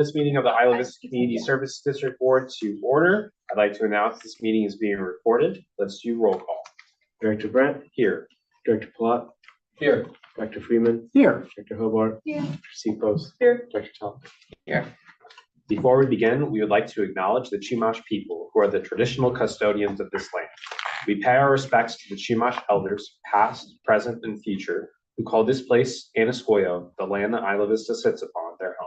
This meeting of the Isla Vista Community Service District Board to order. I'd like to announce this meeting is being recorded. Let's do roll call. Director Brandt? Here. Director Palat? Here. Dr. Freeman? Here. Director Hobart? Here. Dr. Seapost? Here. Director Top? Here. Before we begin, we would like to acknowledge the Chumash people who are the traditional custodians of this land. We pay our respects to the Chumash elders, past, present, and future, who call this place Anascoyo, the land that Isla Vista sits upon, their home.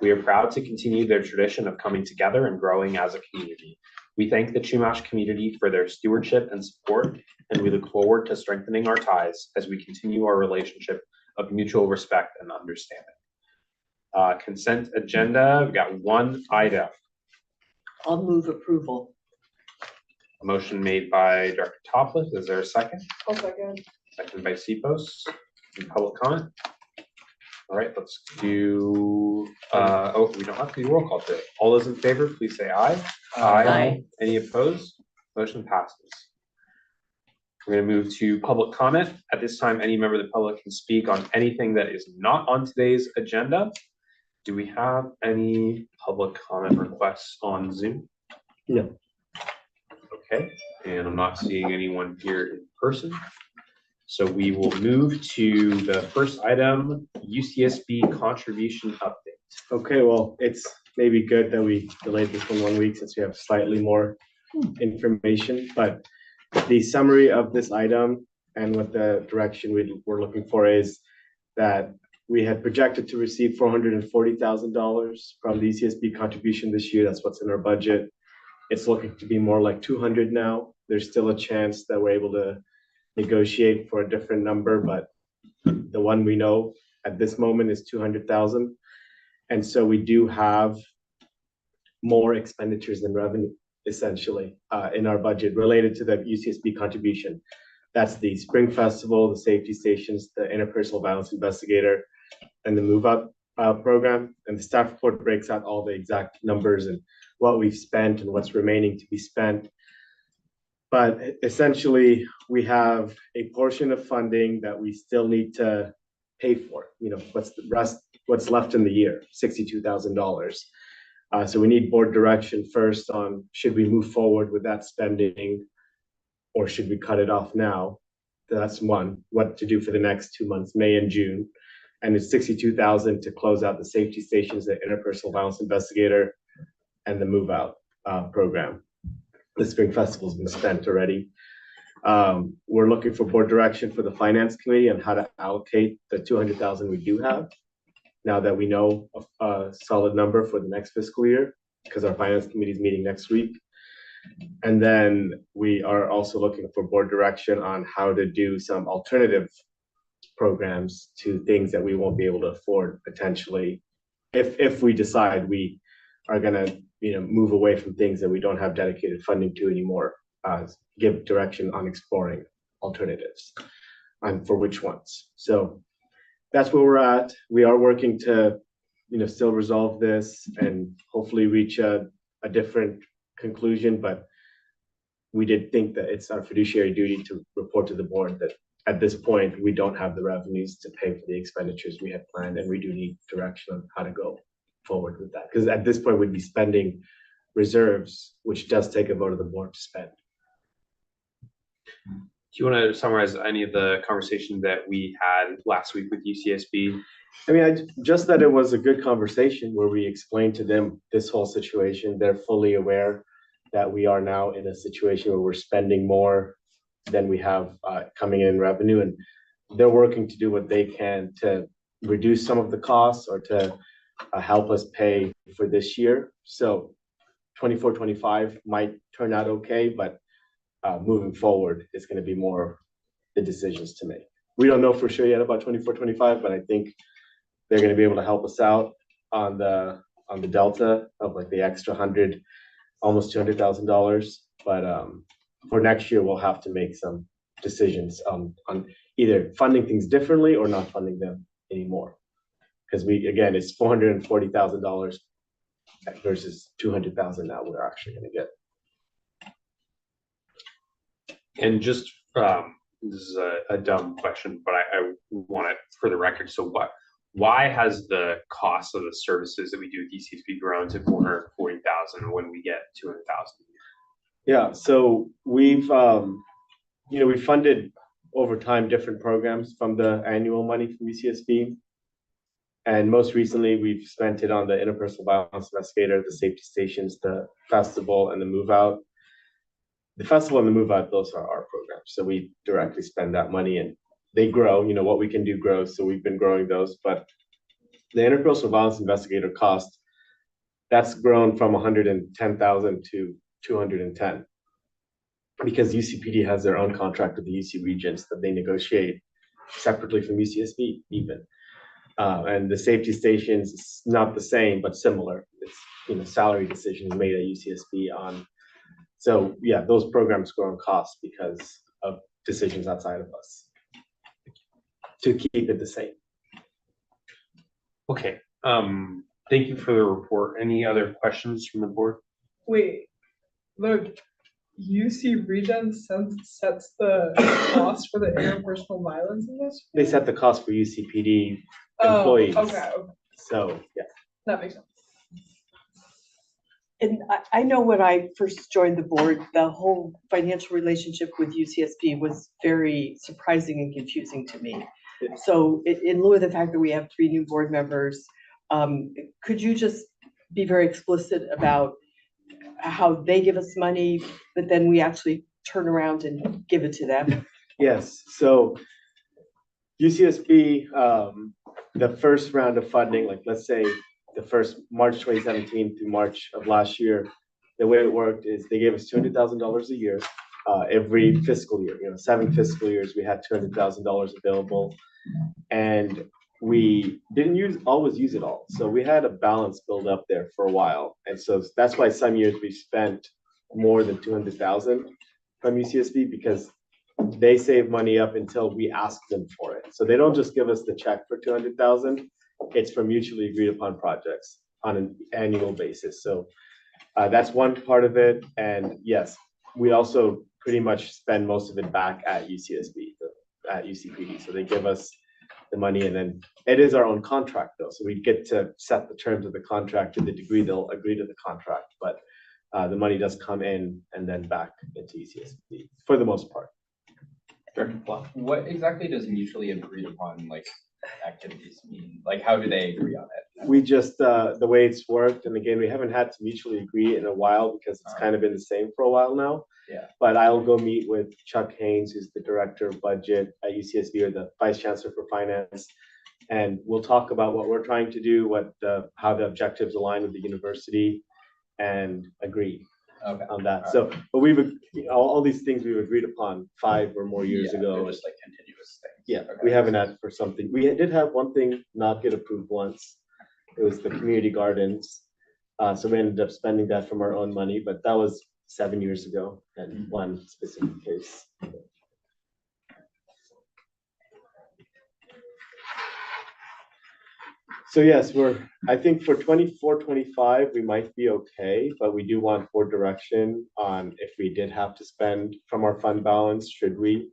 We are proud to continue their tradition of coming together and growing as a community. We thank the Chumash community for their stewardship and support, and we look forward to strengthening our ties as we continue our relationship of mutual respect and understanding. Consent agenda, we've got one item. I'll move approval. A motion made by Director Topliff. Is there a second? I'll second. Seconded by Seapost. Any public comment? All right, let's do, we don't have to do roll call today. All those in favor, please say aye. Aye. Any opposed? Motion passes. We're going to move to public comment. At this time, any member of the public can speak on anything that is not on today's agenda. Do we have any public comment requests on Zoom? No. Okay, and I'm not seeing anyone here in person. So we will move to the first item, UCSB contribution update. Okay, well, it's maybe good that we delayed this one week since we have slightly more information, but the summary of this item and what the direction we're looking for is that we had projected to receive $440,000 from the UCSB contribution this year. That's what's in our budget. It's looking to be more like 200 now. There's still a chance that we're able to negotiate for a different number, but the one we know at this moment is 200,000. And so we do have more expenditures than revenue, essentially, in our budget related to the UCSB contribution. That's the Spring Festival, the safety stations, the interpersonal violence investigator, and the Move Out program. And the staff report breaks out all the exact numbers and what we've spent and what's remaining to be spent. But essentially, we have a portion of funding that we still need to pay for. You know, what's left in the year, $62,000. So we need board direction first on should we move forward with that spending or should we cut it off now? That's one, what to do for the next 2 months, May and June. And it's $62,000 to close out the safety stations, the interpersonal violence investigator, and the Move Out program. The Spring Festival's been spent already. We're looking for board direction for the finance committee on how to allocate the $200,000 we do have. Now that we know a solid number for the next fiscal year, because our finance committee is meeting next week. And then we are also looking for board direction on how to do some alternative programs to things that we won't be able to afford potentially if we decide we are going to move away from things that we don't have dedicated funding to anymore. Give direction on exploring alternatives and for which ones. So that's where we're at. We are working to still resolve this and hopefully reach a different conclusion, but we did think that it's our fiduciary duty to report to the board that at this point we don't have the revenues to pay for the expenditures we had planned, and we do need direction on how to go forward with that, because at this point we'd be spending reserves, which does take a vote of the board to spend. Do you want to summarize any of the conversation that we had last week with UCSB? I mean, just that it was a good conversation where we explained to them this whole situation. They're fully aware that we are now in a situation where we're spending more than we have coming in revenue, and they're working to do what they can to reduce some of the costs or to help us pay for this year. So 24-25 might turn out okay, but moving forward, it's going to be more the decisions to make. We don't know for sure yet about 24-25, but I think they're going to be able to help us out on the delta of like the extra almost $200,000. But for next year, we'll have to make some decisions on either funding things differently or not funding them anymore. Because again, it's $440,000 versus $200,000 now we're actually going to get. And just this is a dumb question, but I want it for the record. So why has the cost of the services that we do at DCSP grown to 440,000 when we get 200,000? Yeah, so we've, we funded over time different programs from the annual money from UCSB. And most recently, we've spent it on the interpersonal violence investigator, the safety stations, the festival, and the move out. The festival and the move out, those are our programs. So we directly spend that money and they grow, what we can do grows. So we've been growing those. But the interpersonal violence investigator cost, that's grown from 110,000 to 210. Because UCPD has their own contract with the UC Regents that they negotiate separately from UCSB even. And the safety stations is not the same, but similar. It's, salary decisions made at UCSB on. So yeah, those programs grow in cost because of decisions outside of us to keep it the same. Okay, thank you for the report. Any other questions from the board? Wait, look, UC Regents sets the cost for the interpersonal violence investigation? They set the cost for UCPD employees. Oh, okay, So yeah. that makes sense. And I know when I first joined the board, the whole financial relationship with UCSB was very surprising and confusing to me. So in lieu of the fact that we have 3 new board members, could you just be very explicit about how they give us money, but then we actually turn around and give it to them? Yes, so UCSB, the first round of funding, like let's say the first March 2017 through March of last year, the way it worked is they gave us $200,000 a year. Every fiscal year, 7 fiscal years, we had $200,000 available, and we didn't always use it all. So we had a balance build up there for a while, and so that's why some years we spent more than 200,000 from UCSB because they save money up until we ask them for it. So they don't just give us the check for 200,000. It's for mutually agreed upon projects on an annual basis. So that's one part of it. And yes, we also pretty much spend most of it back at UCSB, at UCPD. So they give us the money, and then it is our own contract though. So we get to set the terms of the contract to the degree they'll agree to the contract. But the money does come in and then back into UCSB for the most part. What exactly does mutually agreed upon activities mean? Like, how do they agree on it? We just the way it's worked, and again, we haven't had to mutually agree in a while because it's kind of been the same for a while now. Yeah. But I'll go meet with Chuck Haynes, who's the director of budget at UCSB or the vice chancellor for finance, and we'll talk about what we're trying to do, how the objectives align with the university, and agree on that. All so, but we've all these things we've agreed upon 5 or more years ago. They're just continuous things. Yeah, Okay. we haven't had for something. We did have one thing not get approved once. It was the community gardens. So we ended up spending that from our own money, but that was 7 years ago and one specific case. So yes, I think for 24-25, we might be okay, but we do want board direction on if we did have to spend from our fund balance, should we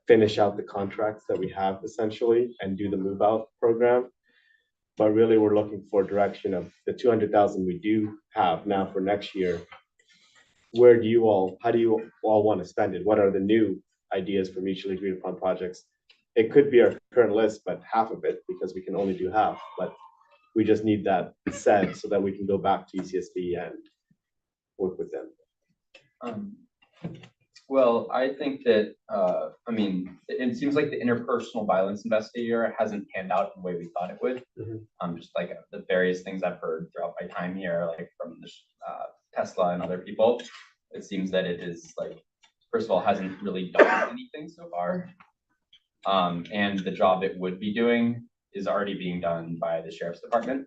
finish out the contracts that we have essentially and do the move out program. But really we're looking for direction of the 200,000 we do have now for next year. How do you all want to spend it? What are the new ideas for mutually agreed upon projects? It could be our current list, but half of it because we can only do half, but we just need that said so that we can go back to UCSB and work with them. Well, I think that, it seems like the interpersonal violence investigator hasn't panned out the way we thought it would. Just the various things I've heard throughout my time here, from Tesla and other people, it seems that it is first of all, hasn't really done anything so far. And the job it would be doing is already being done by the sheriff's department.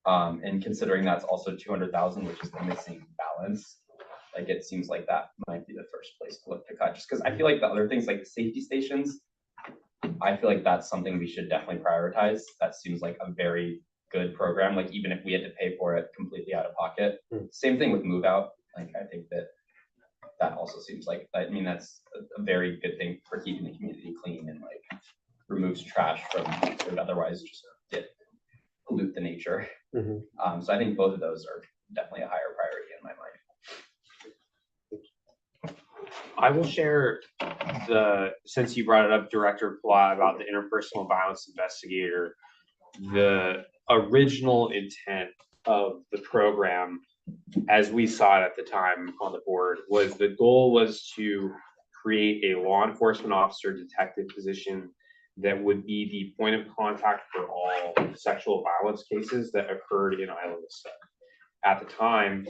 And considering that's also 200,000, which is the missing balance, it seems like that might be the first place to look to cut, just because I feel like the other things like the safety stations, I feel like that's something we should definitely prioritize. That seems like a very good program, even if we had to pay for it completely out of pocket. Same thing with move out. I think that also seems that's a very good thing for keeping the community clean and removes trash from what would otherwise just pollute the nature. Mhm. So I think both of those are definitely a higher priority in my mind. I will share since you brought it up, Director Pla, about the interpersonal violence investigator, the original intent of the program, as we saw it at the time on the board, was the goal was to create a law enforcement officer detective position that would be the point of contact for all sexual violence cases that occurred in Isla Vista. At the time,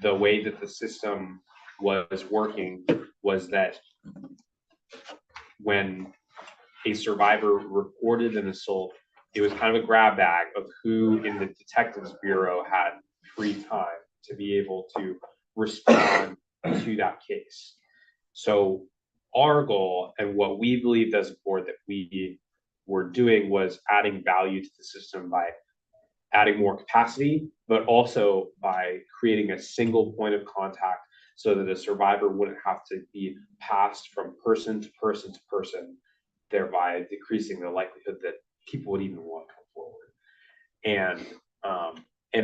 the way that the system was working was that when a survivor reported an assault, it was kind of a grab bag of who in the detectives bureau had free time to be able to respond to that case. So our goal and what we believed as a board that we were doing was adding value to the system by adding more capacity, but also by creating a single point of contact so that a survivor wouldn't have to be passed from person to person to person, thereby decreasing the likelihood that people would even want to come forward.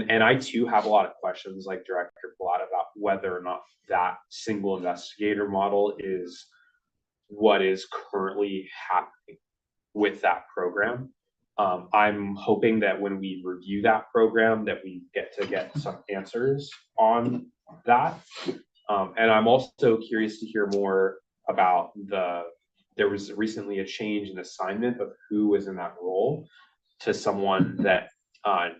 And I too have a lot of questions, like Director Blatt, about whether or not that single investigator model is what is currently happening with that program. I'm hoping that when we review that program, that we get some answers on that. And I'm also curious to hear more about there was recently a change in assignment of who was in that role to someone that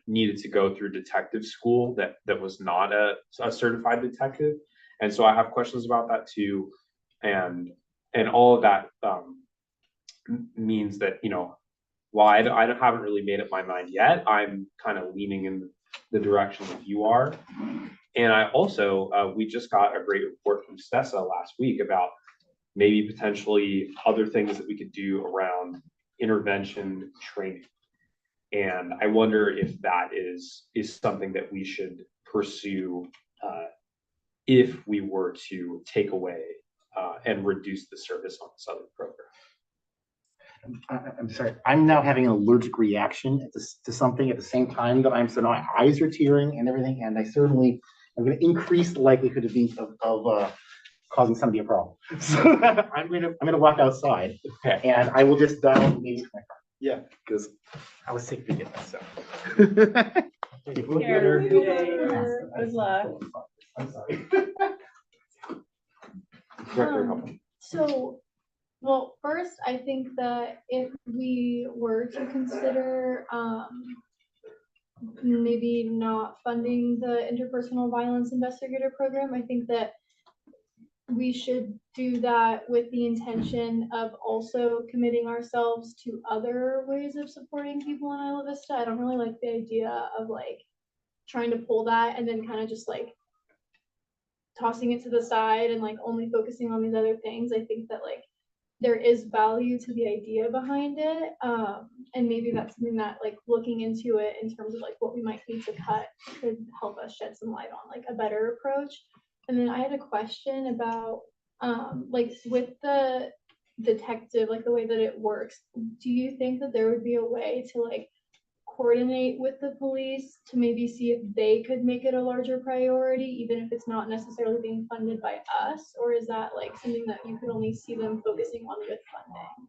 needed to go through detective school that was not a certified detective. And so I have questions about that too. And all of that means that, while I haven't really made up my mind yet, I'm kind of leaning in the direction that you are. And I also, we just got a great report from Stessa last week about maybe potentially other things that we could do around intervention training. And I wonder if that is something that we should pursue if we were to take away and reduce the service on this other program. I'm sorry, I'm now having an allergic reaction to something at the same time that so now my eyes are tearing and everything, and I certainly am going to increase the likelihood of causing somebody a problem. So I'm gonna walk outside, Okay. and I will just dial maybe my car. Yeah. Because I was sick to get that stuff. Good luck. I'm sorry. Director Hubbard. So, well, first, I think that if we were to consider maybe not funding the interpersonal violence investigator program, I think that we should do that with the intention of also committing ourselves to other ways of supporting people in Isla Vista. I don't really like the idea of like trying to pull that and then kind of just like tossing it to the side and like only focusing on these other things. I think that like there is value to the idea behind it. And maybe that's something that like looking into it in terms of like what we might need to cut could help us shed some light on like a better approach. And then I had a question about like with the detective, like the way that it works, do you think that there would be a way to like coordinate with the police to maybe see if they could make it a larger priority, even if it's not necessarily being funded by us? Or is that like something that you could only see them focusing on with funding?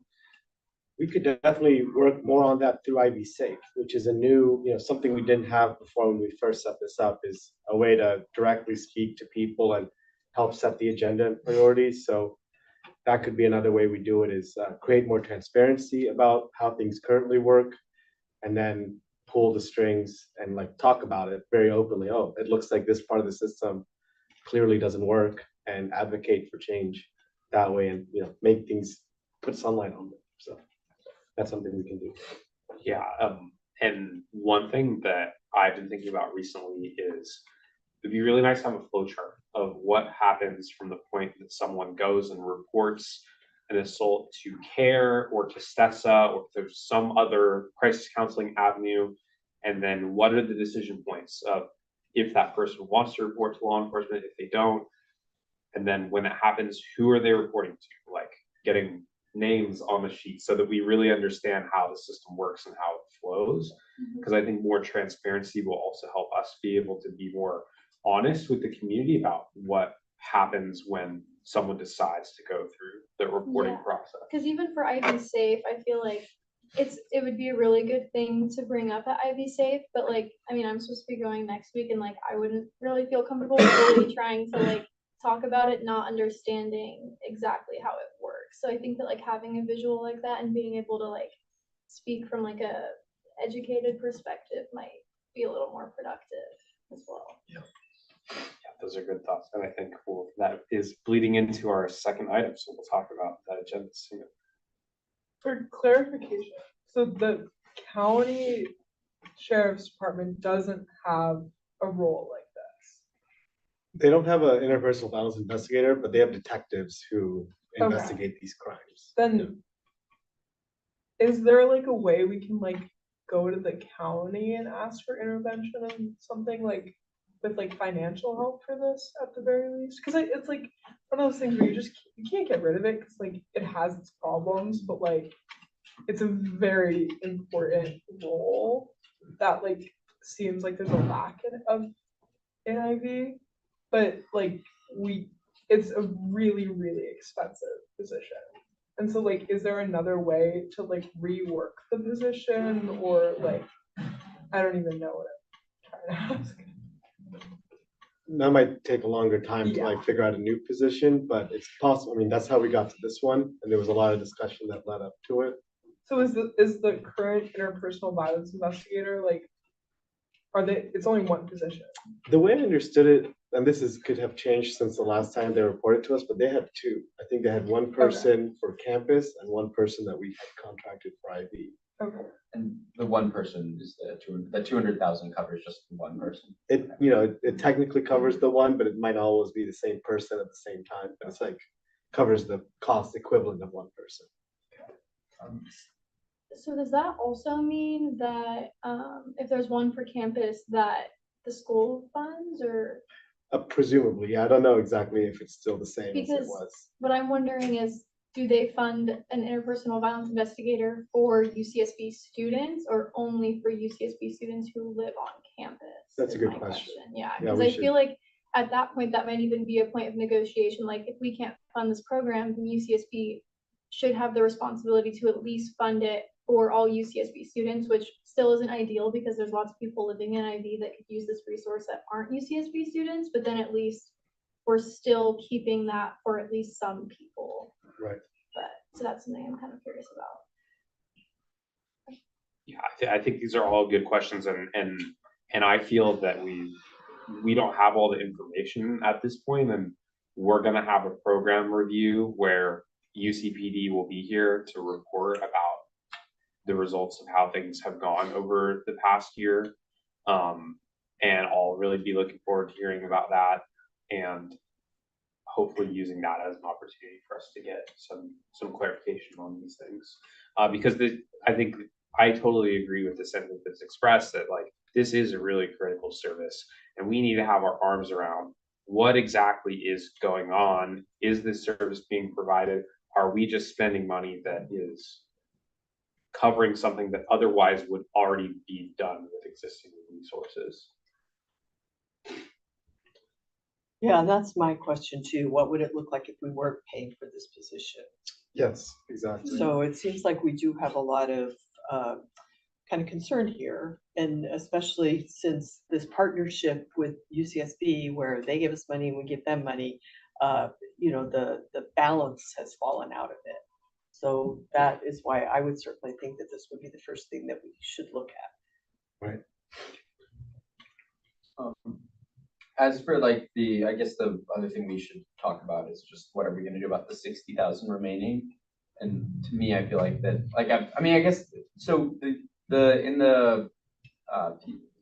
We could definitely work more on that through IVCSD, which is a new, something we didn't have before when we first set this up, is a way to directly speak to people and help set the agenda and priorities. So that could be another way we do it, is create more transparency about how things currently work, and then pull the strings and like talk about it very openly. Oh, it looks like this part of the system clearly doesn't work, and advocate for change that way, and make things, put sunlight on them. So that's something we can do. Yeah, and one thing that I've been thinking about recently is it'd be really nice to have a flow chart of what happens from the point that someone goes and reports an assault to CARE or to STESA, or if there's some other crisis counseling avenue, and then what are the decision points of if that person wants to report to law enforcement, if they don't, and then when it happens, who are they reporting to? Like getting names on the sheet so that we really understand how the system works and how it flows. Because I think more transparency will also help us be able to be more honest with the community about what happens when someone decides to go through the reporting Yeah. process. Because even for IV Safe, I feel like it would be a really good thing to bring up at IV Safe, but like, I mean, I'm supposed to be going next week and like, I wouldn't really feel comfortable really trying to like talk about it, not understanding exactly how it works. So I think that like having a visual like that and being able to like speak from like a educated perspective might be a little more productive as well. Yeah, those are good thoughts. And I think that is bleeding into our second item. So we'll talk about that agenda soon. For clarification, so the county sheriff's department doesn't have a role like this. They don't have an interpersonal violence investigator, but they have detectives who Okay. investigate these crimes. Then is there like a way we can like go to the county and ask for intervention and something like with like financial help for this at the very least? Because it's like one of those things where you can't get rid of it because like it has its problems, but like it's a very important role that like seems like there's a lack of NIV, but like it's a really, really expensive position. And so like, is there another way to like rework the position or like, I don't even know what I'm trying to ask. That might take a longer time to Yeah. like figure out a new position, but it's possible. I mean, that's how we got to this one, and there was a lot of discussion that led up to it. So is the current interpersonal violence investigator like, it's only one position? The way I understood it, and could have changed since the last time they reported to us, but they had two. I think they had one person for campus and one person that we had contracted for IV. Okay. And the one person is the 200,000 covers just one person. It technically covers the one, but it might always be the same person at the same time. But it's like covers the cost equivalent of one person. So does that also mean that if there's one for campus that the school funds or? Presumably, yeah, I don't know exactly if it's still the same as it Because was. what I'm wondering is, do they fund an interpersonal violence investigator for UCSB students or only for UCSB students who live on campus? That's a is good my question. Yeah, Yeah, because we I should- feel like at that point, that might even be a point of negotiation. Like if we can't fund this program, then UCSB should have the responsibility to at least fund it for all UCSB students, which still isn't ideal because there's lots of people living in IV that could use this resource that aren't UCSB students, but then at least we're still keeping that for at least some people. Right. But, so that's something I'm kind of curious about. Yeah, I think these are all good questions, and I feel that we don't have all the information at this point, and we're gonna have a program review where UCPD will be here to report about the results of how things have gone over the past year. And I'll really be looking forward to hearing about that and hopefully using that as an opportunity for us to get some clarification on these things. Because I think I totally agree with the sentiment that's expressed that like this is a really critical service and we need to have our arms around what exactly is going on. Is this service being provided? Are we just spending money that is covering something that otherwise would already be done with existing resources? Yeah, that's my question too. What would it look like if we weren't paying for this position? Yes, exactly. So it seems like we do have a lot of kind of concern here, and especially since this partnership with UCSB, where they give us money and we give them money, the balance has fallen out of it. So that is why I would certainly think that this would be the first thing that we should look at. Right. As for like I guess the other thing we should talk about is just what are we gonna do about the 60,000 remaining? And to me, I feel like that, like, I guess, so in the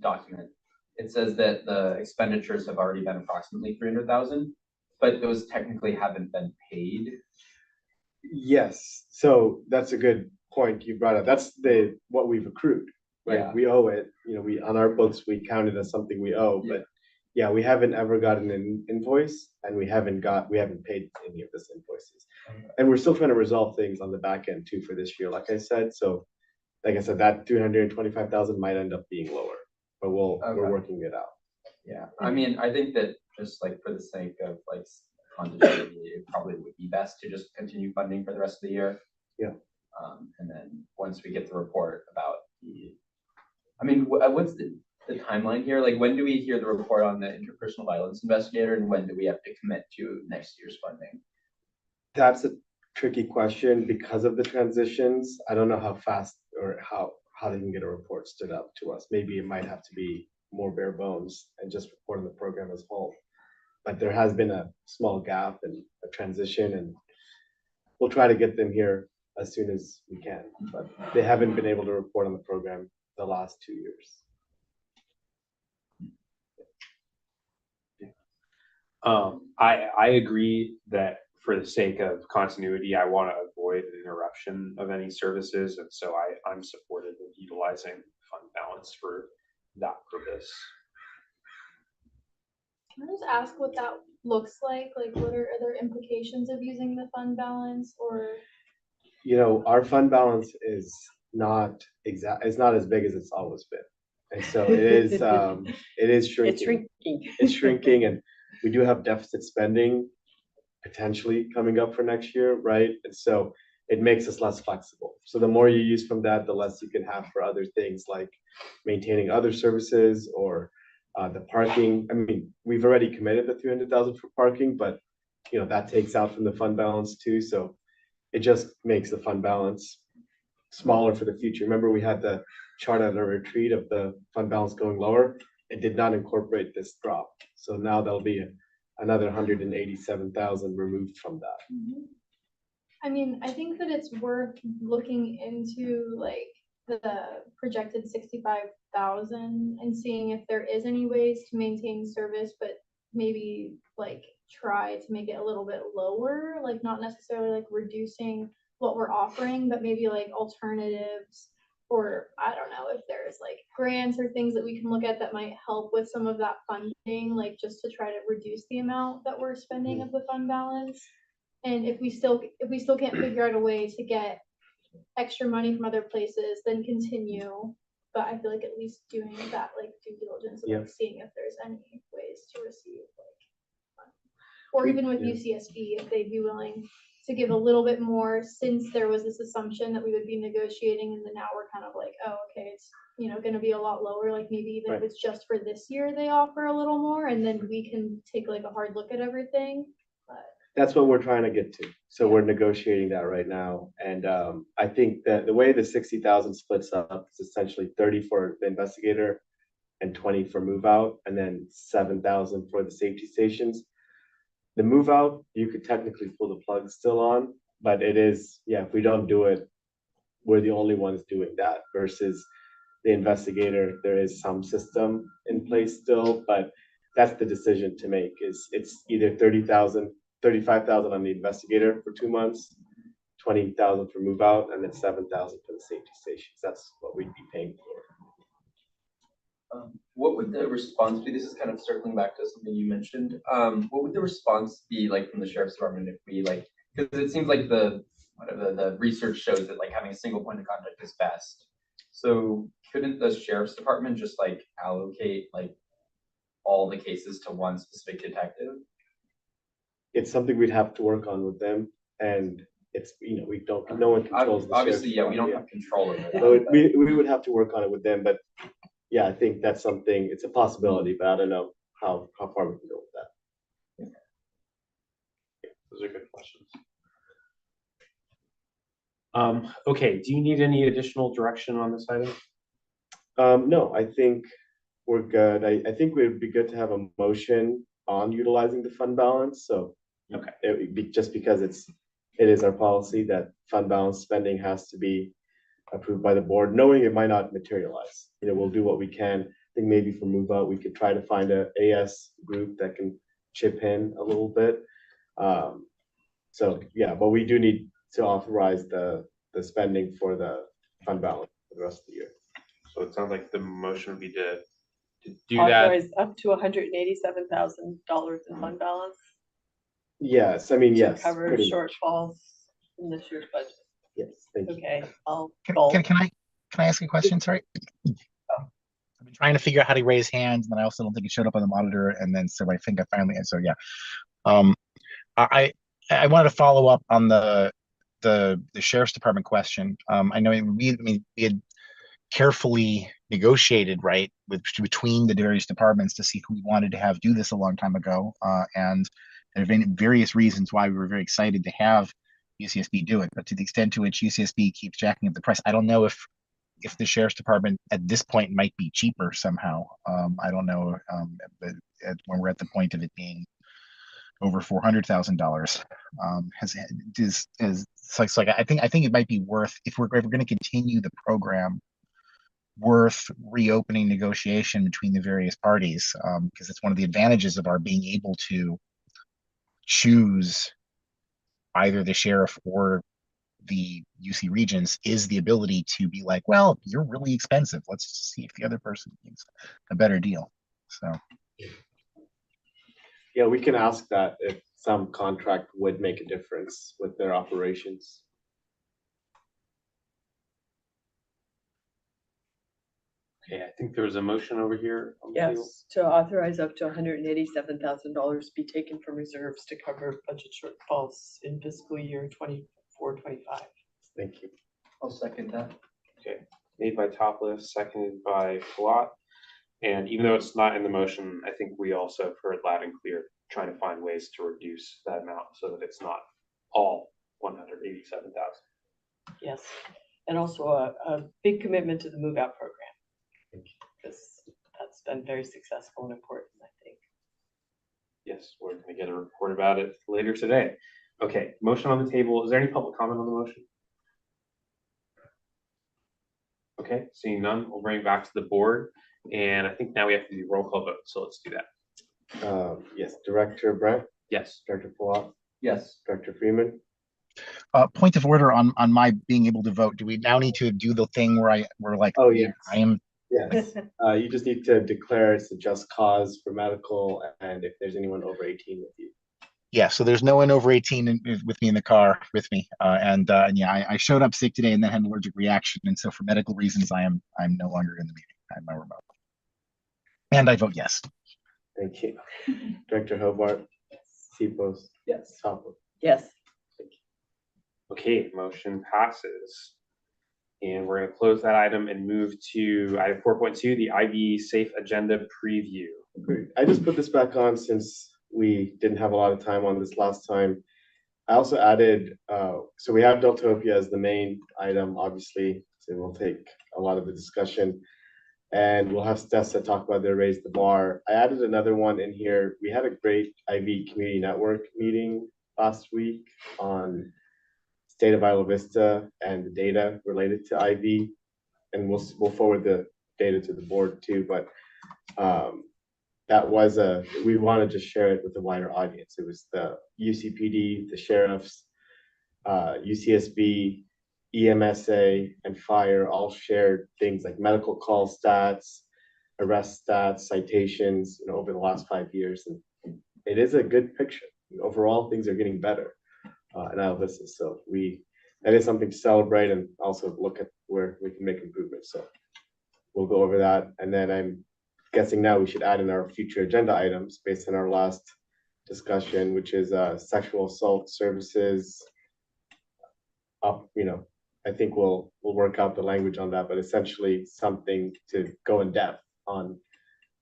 document, it says that the expenditures have already been approximately 300,000, but those technically haven't been paid. Yes, so that's a good point you brought up. That's what we've accrued, right? Yeah. We owe it, we on our books, we count it as something we owe, Yeah. but yeah, we haven't ever gotten an invoice and we haven't paid any of this invoices. And we're still trying to resolve things on the back end too for this year, like I said, so. Like I said, that 325,000 might end up being lower, but we're Okay. working it out. Yeah, I mean, I think that just like for the sake of like continuity, it probably would be best to just continue funding for the rest of the year. Yeah. And then once we get the report about I mean, what's the timeline here? Like, when do we hear the report on the interpersonal violence investigator, and when do we have to commit to next year's funding? That's a tricky question because of the transitions. I don't know how fast or how they can get a report stood up to us. Maybe it might have to be more bare bones and just report on the program as a whole. But there has been a small gap and a transition, and we'll try to get them here as soon as we can. But they haven't been able to report on the program the last 2 years. I agree that for the sake of continuity, I want to avoid an interruption of any services, and so I'm supportive of utilizing fund balance for that purpose. Can I just ask what that looks like? Like, what are other implications of using the fund balance or? You know, our fund balance is not it's not as big as it's always been. And so it is shrinking. It's shrinking. It's shrinking, and we do have deficit spending potentially coming up for next year, right? And so it makes us less flexible. So the more you use from that, the less you can have for other things like maintaining other services or the parking. I mean, we've already committed the 300,000 for parking, but you know, that takes out from the fund balance too. So it just makes the fund balance smaller for the future. Remember, we had the chart at a retreat of the fund balance going lower. It did not incorporate this drop. So now there'll be another 187,000 removed from that. I mean, I think that it's worth looking into like the projected 65,000 and seeing if there is any ways to maintain service, but maybe like try to make it a little bit lower, like not necessarily like reducing what we're offering, but maybe like alternatives, or I don't know if there's like grants or things that we can look at that might help with some of that funding, like just to try to reduce the amount that we're spending of the fund balance. And if we still can't figure out a way to get extra money from other places, then continue. But I feel like at least doing that like due diligence and like seeing if there's any ways to receive like money. Or even with UCSD, if they'd be willing to give a little bit more, since there was this assumption that we would be negotiating, and then now we're kind of like, oh, okay, it's going to be a lot lower. Like maybe even if it's just for this year, they offer a little more, and then we can take like a hard look at everything. But that's what we're trying to get to. So we're negotiating that right now. And I think that the way the 60,000 splits up is essentially 30 for the investigator and 20 for move out, and then 7,000 for the safety stations. The move out, you could technically pull the plug still on, but it is, if we don't do it, we're the only ones doing that versus the investigator. There is some system in place still, but that's the decision to make. It's either 30,000, 35,000 on the investigator for 2 months, 20,000 for move out, and then 7,000 for the safety stations. That's what we'd be paying for. What would the response be? This is kind of circling back to something you mentioned. What would the response be like from the sheriff's department if we like, because it seems like the research shows that like having a single point of contact is best. So couldn't the sheriff's department just like allocate like all the cases to one specific detective? It's something we'd have to work on with them, and it's, no one controls the obviously, we don't have control over that. So we would have to work on it with them, but yeah, I think that's something, it's a possibility, but I don't know how far we can go with that. Those are good questions. Okay, do you need any additional direction on this item? No, I think we're good. I think it would be good to have a motion on utilizing the fund balance. So Okay. it would be just because it is our policy that fund balance spending has to be approved by the board, knowing it might not materialize. We'll do what we can. I think maybe for move out, we could try to find a AS group that can chip in a little bit. So yeah, but we do need to authorize the spending for the fund balance for the rest of the year. So it sounds like the motion would be to do that. Authorize up to $187,000 in fund balance. Yes, I mean, to yes, cover pretty much. shortfalls in this year's budget? Yes, thank you. Okay, I'll Can, go. can I ask a question? Sorry. I've been trying to figure out how to raise hands, and I also don't think it showed up on the monitor. And then, so I think I finally, and so yeah. Um, I I wanted to follow up on the sheriff's department question. I know we had carefully negotiated, right, between the various departments to see who we wanted to have do this a long time ago. And there have been various reasons why we were very excited to have UCSB do it. But to the extent to which UCSB keeps jacking up the price, I don't know if the sheriff's department at this point might be cheaper somehow. I don't know, but when we're at the point of it being over $400,000, it's like I think it might be worth, if we're going to continue the program, worth reopening negotiation between the various parties, because it's one of the advantages of our being able to choose either the sheriff or the UC Regents is the ability to be like, well, you're really expensive. Let's see if the other person needs a better deal. So Yeah, we can ask that if some contract would make a difference with their operations. Okay, I think there was a motion over here on the table. Yes, to authorize up to $187,000 be taken from reserves to cover budget shortfalls in fiscal year 24-25. Thank you. I'll second that. Made by Topliff, seconded by Palat. And even though it's not in the motion, I think we also have heard loud and clear, trying to find ways to reduce that amount so that it's not all 187,000. Yes, and also a big commitment to the move out program. Because that's been very successful and important, I think. Yes, we're gonna get a report about it later today. Okay, motion on the table. Is there any public comment on the motion? Okay, seeing none, we'll bring it back to the board. And I think now we have to do roll call vote, so let's do that. Yes, Director Brent, Yes. Director Palat, Yes. Director Freeman. point of order on my being able to vote. Do we now need to do the thing where we're like, Oh, yes. I am. Yes, you just need to declare it's a just cause for medical and if there's anyone over 18 with you. Yeah, so there's no one over 18 with me in the car with me, and yeah, I showed up sick today and then had an allergic reaction, and so for medical reasons, I'm no longer in the meeting. I'm a remote, and I vote yes. Thank you. Director Hobart, Sipos, Yes. Topliff. Yes, Okay, motion passes. And we're gonna close that item and move to item 4.2, the IB Safe Agenda Preview. Great. I just put this back on since we didn't have a lot of time on this last time. I also added, so we have Deltopia as the main item, obviously, so we'll take a lot of the discussion. And we'll have Stessa talk about their Raise the Bar. I added another one in here. We had a great IB Community Network meeting last week on state of Isla Vista and the data related to IB. And we'll forward the data to the board too, but that was we wanted to share it with a wider audience. It was the UCPD, the sheriffs, UCSB, EMSA, and fire all shared things like medical call stats, arrest stats, citations, over the last 5 years. And it is a good picture. Overall, things are getting better in Isla Vista. So that is something to celebrate and also look at where we can make improvements. So we'll go over that. And then I'm guessing now we should add in our future agenda items based on our last discussion, which is sexual assault services. I think we'll work out the language on that, but essentially something to go in depth on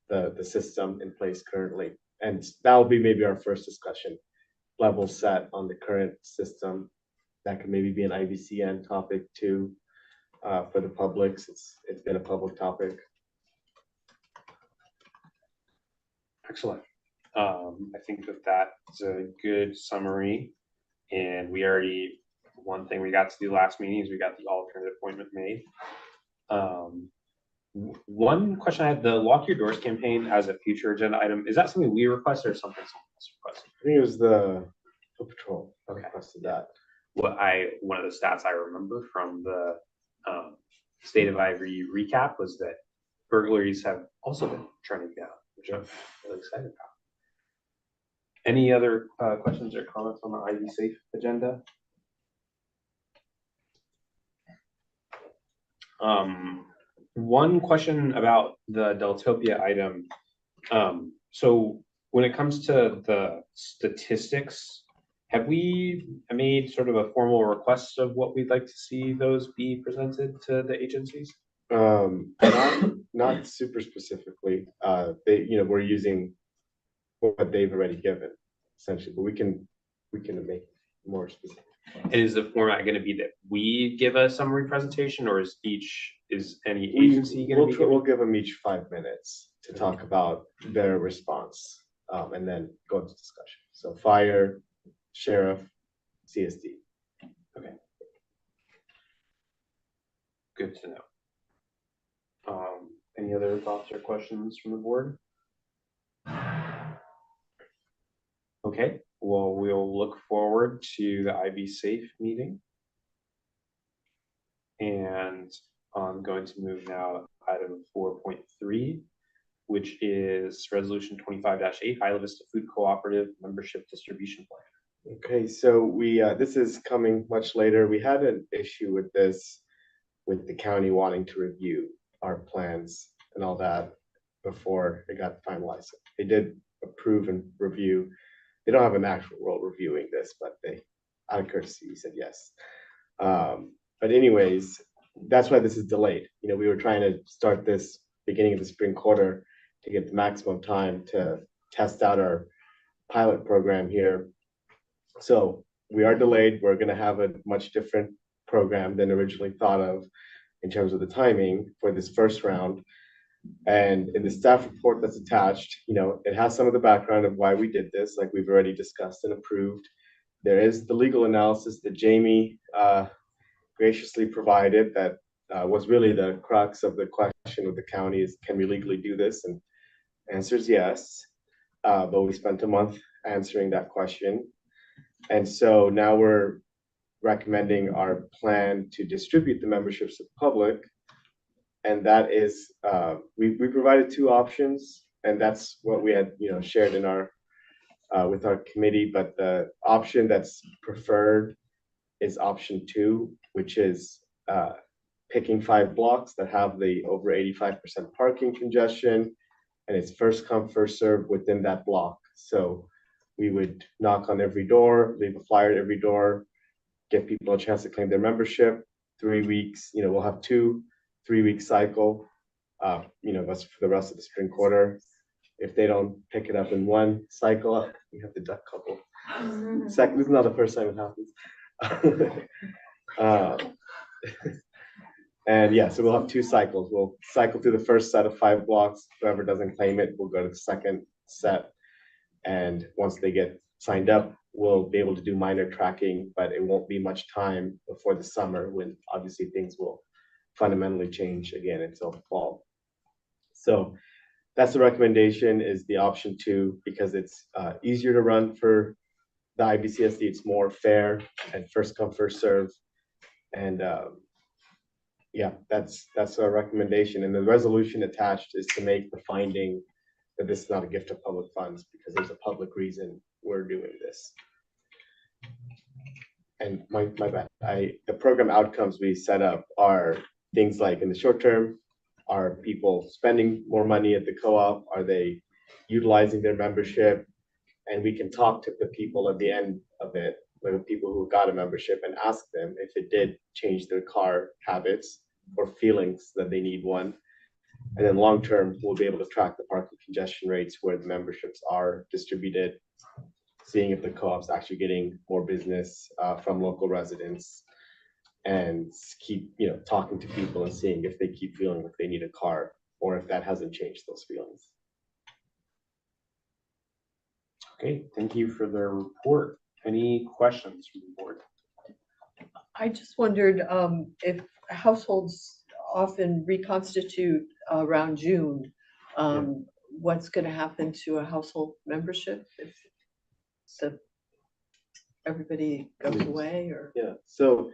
the system in place currently. And that will be maybe our first discussion, level set on the current system. That could maybe be an IVCN topic too, for the public. It's been a public topic. Excellent. I think that's a good summary. And one thing we got to do last meeting is we got the alternate appointment made. One question I had, the Lock Your Doors campaign as a future agenda item, is that something we requested or something someone else requested? I think it was the Foot Patrol that Okay. requested that. One of the stats I remember from the State of Ivory recap was that burglaries have also been trending down, which I'm really excited about. Any other questions or comments on the Ivy Safe agenda? One question about the Deltopia item. So when it comes to the statistics, have we made sort of a formal request of what we'd like to see those be presented to the agencies? Not super specifically, we're using what they've already given essentially, but we can make more specific. And is the format going to be that we give a summary presentation, or is any agency going to be? We'll give them each 5 minutes to talk about their response, and then go into discussion. So fire, sheriff, CSD. Okay. Good to know. Any other thoughts or questions from the board? Okay, well, we'll look forward to the IB Safe meeting. And I'm going to move now to item 4.3, which is resolution 25-8, Isla Vista Food Cooperative Membership Distribution Plan. Okay, so we, this is coming much later. We had an issue with this, with the county wanting to review our plans and all that before it got finalized. They did approve and review. They don't have an actual role reviewing this, but they, out of courtesy, said yes. But anyways, that's why this is delayed. We were trying to start this beginning of the spring quarter to get the maximum time to test out our pilot program here. So we are delayed. We're going to have a much different program than originally thought of in terms of the timing for this first round. And in the staff report that's attached, it has some of the background of why we did this, like we've already discussed and approved. There is the legal analysis that Jamie graciously provided that was really the crux of the question of the county is, can we legally do this? And the answer is yes, but we spent a month answering that question. And so now we're recommending our plan to distribute the memberships to the public. And that is, we provided 2 options, and that's what we had, shared in our, with our committee. But the option that's preferred is option 2, which is picking 5 blocks that have the over 85% parking congestion, and it's first come, first serve within that block. So we would knock on every door, leave a flyer at every door, give people a chance to claim their membership. 3 weeks, we'll have 2 3-week cycle, that's for the rest of the spring quarter. If they don't pick it up in 1 cycle, we have to duck a couple. Second, this is not the first time it happens. And yeah, so we'll have 2 cycles. We'll cycle through the first set of 5 blocks. Whoever doesn't claim it, we'll go to the second set. And once they get signed up, we'll be able to do minor tracking, but it won't be much time before the summer when obviously things will fundamentally change again until fall. So that's the recommendation, is the option 2, because it's easier to run for the IVCSD. It's more fair and first come, first serve. And yeah, that's our recommendation. And the resolution attached is to make the finding that this is not a gift of public funds, because there's a public reason we're doing this. And my bad, the program outcomes we set up are things like, in the short term, are people spending more money at the co-op? Are they utilizing their membership? And we can talk to the people at the end of it, like the people who got a membership, and ask them if it did change their car habits or feelings that they need one. And then long term, we'll be able to track the parking congestion rates where the memberships are distributed, seeing if the co-op's actually getting more business from local residents, and keep talking to people and seeing if they keep feeling like they need a car, or if that hasn't changed those feelings. Okay, thank you for the report. Any questions from the board? I just wondered if households often reconstitute around June, what's going to happen to a household membership if everybody goes away? Or yeah, so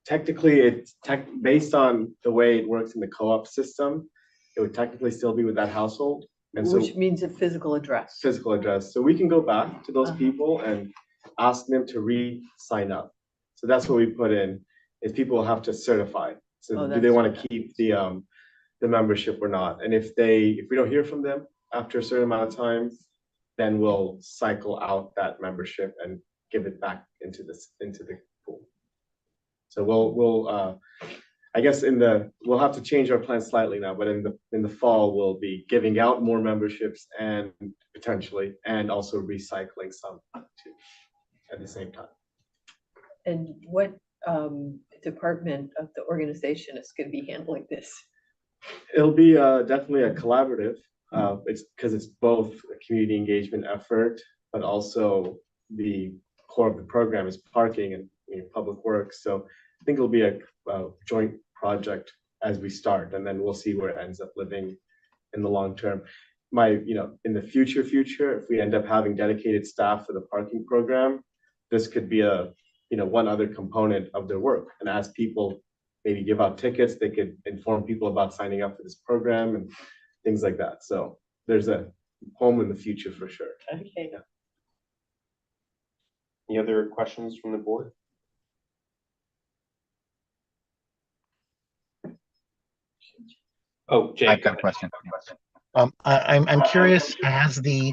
technically, it's based on the way it works in the co-op system, it would technically still be with that household. And so Which means a physical address. physical address. So we can go back to those Uh-huh. people and ask them to re-sign up. So that's what we put in, is people will have to certify. So Oh, do they that's want to what keep the membership or not? And if we don't hear from them after a certain amount of time, then we'll cycle out that membership and give it back into the pool. So we'll I guess we'll have to change our plan slightly now, but in the fall, we'll be giving out more memberships and potentially, and also recycling some too at the same time. And what department of the organization is going to be handling this? It'll be definitely a collaborative. It's because it's both a community engagement effort, but also the core of the program is parking and public works. So I think it'll be a joint project as we start, and then we'll see where it ends up living in the long term. In the future, if we end up having dedicated staff for the parking program, this could be one other component of their work. And as people maybe give out tickets, they could inform people about signing up for this program and things like that. So there's a home in the future for sure. Okay. Yeah. Any other questions from the board? Oh, Jake. I've got a question. I'm curious, has the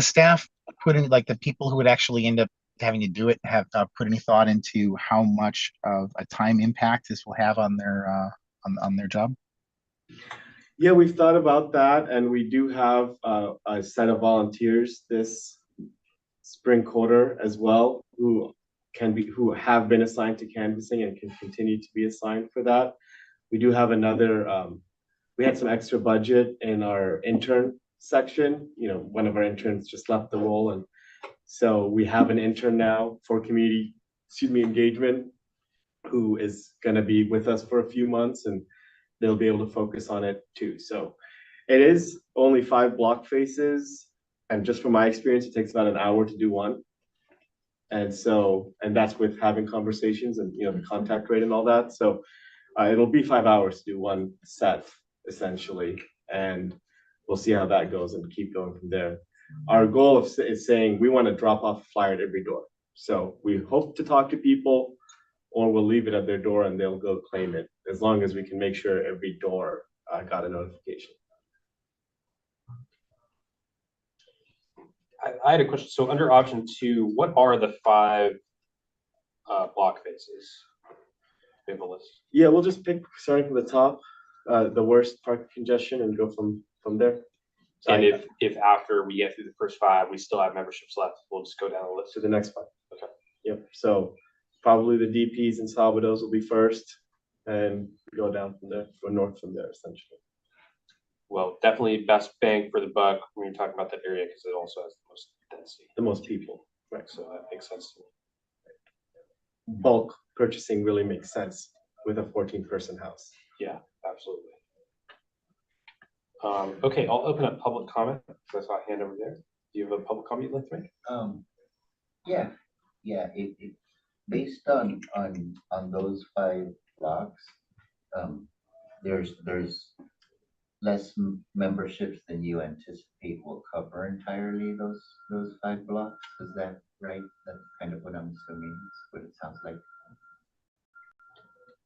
staff put in, like the people who would actually end up having to do it, have put any thought into how much of a time impact this will have on their job? Yeah, we've thought about that, and we do have a set of volunteers this spring quarter as well who have been assigned to canvassing and can continue to be assigned for that. We do have we had some extra budget in our intern section. One of our interns just left the role, and so we have an intern now for community, engagement, who is going to be with us for a few months, and they'll be able to focus on it too. So it is only 5 block faces, and just from my experience, it takes about an hour to do one. And that's with having conversations and the contact rate and all that. So it'll be 5 hours to do one set essentially, and we'll see how that goes and keep going from there. Our goal is saying we want to drop off a flyer at every door. So we hope to talk to people, or we'll leave it at their door and they'll go claim it, as long as we can make sure every door got a notification. I had a question. So under option 2, what are the 5 block faces? We have a list. Yeah, we'll just pick, starting from the top, the worst parking congestion, and go from there. And if after we get through the first 5, we still have memberships left, we'll just go down the list to the next 5. Okay. Yep. So probably the DPs and Salvados will be first, and go down from there, go north from there, essentially. Well, definitely best bang for the buck when you're talking about that area, because it also has the most density. The most people. Right. So that makes sense to me. Bulk purchasing really makes sense with a 14-person house. Yeah, absolutely. Okay, I'll open up public comment. So I saw a hand over there. Do you have a public comment you'd like to make? Yeah. Based on those 5 blocks, there's less memberships than you anticipate will cover entirely those 5 blocks. Is that right? That's kind of what I'm assuming. Is what it sounds like.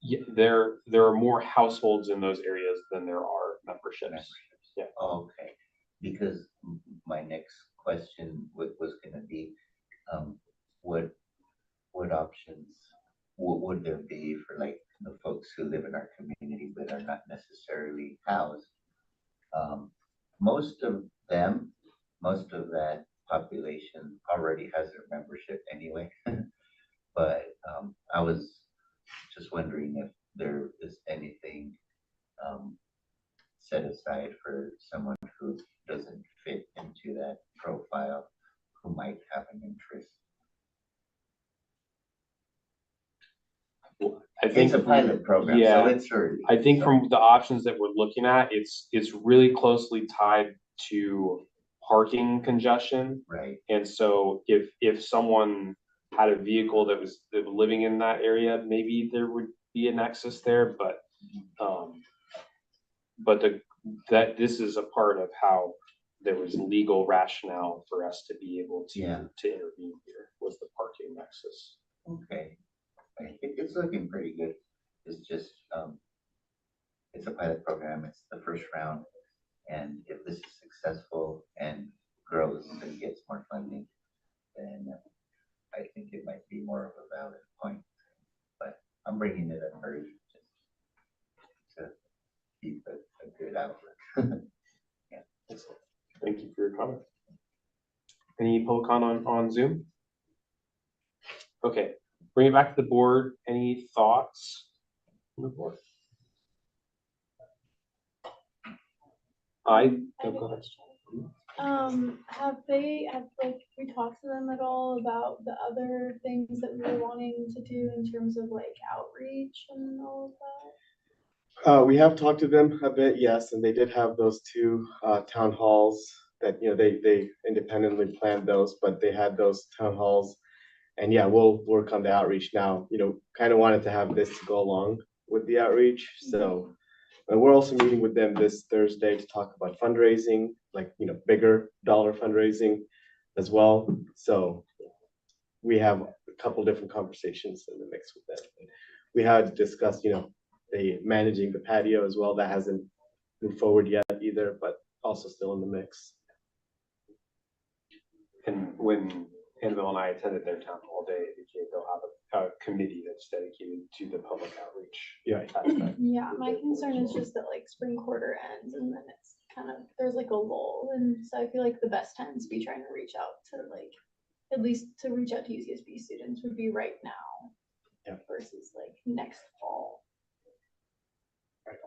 Yeah, there are more households in those areas than there are memberships. Yeah. Okay, because my next question was going to be, what options would there be for like the folks who live in our community but are not necessarily housed? Most of that population already has their membership anyway. But I was just wondering if there is anything set aside for someone who doesn't fit into that profile, who might have an interest. I think it's a pilot program, yeah, so it's early. I think from the options that we're looking at, it's really closely tied to parking congestion. Right. And so if someone had a vehicle that was living in that area, maybe there would be a nexus there, but that this is a part of how there was legal rationale for us to be able to, Yeah. to intervene here, was the parking nexus. Okay. It's looking pretty good. It's just, it's a pilot program. It's the first round. And if this is successful and grows and gets more funding, then I think it might be more of a valid point. But I'm bringing it up first just to keep a good outlook. Excellent. Thank you for your comment. Any public comment on Zoom? Okay, bring it back to the board. Any thoughts from the board? I have a question. Have we talked to them at all about the other things that we were wanting to do in terms of like outreach and all of that? We have talked to them a bit, yes, and they did have those two town halls that, you know, they independently planned those, but they had those town halls. And yeah, we'll work on the outreach now, you know, kind of wanted to have this to go along with the outreach, so. And we're also meeting with them this Thursday to talk about fundraising, like, you know, bigger dollar fundraising as well. So we have a couple different conversations in the mix with them. We had discussed, you know, the managing the patio as well. That hasn't moved forward yet either, but also still in the mix. And when Annabelle and I attended their town hall day, they'll have a committee that's dedicated to the public outreach. Yeah. aspect. Yeah, my concern is just that like spring quarter ends and then it's kind of, there's like a lull. And so I feel like the best time to be trying to reach out to like, at least to reach out to UCSB students would be right now. Yeah. Versus like next fall.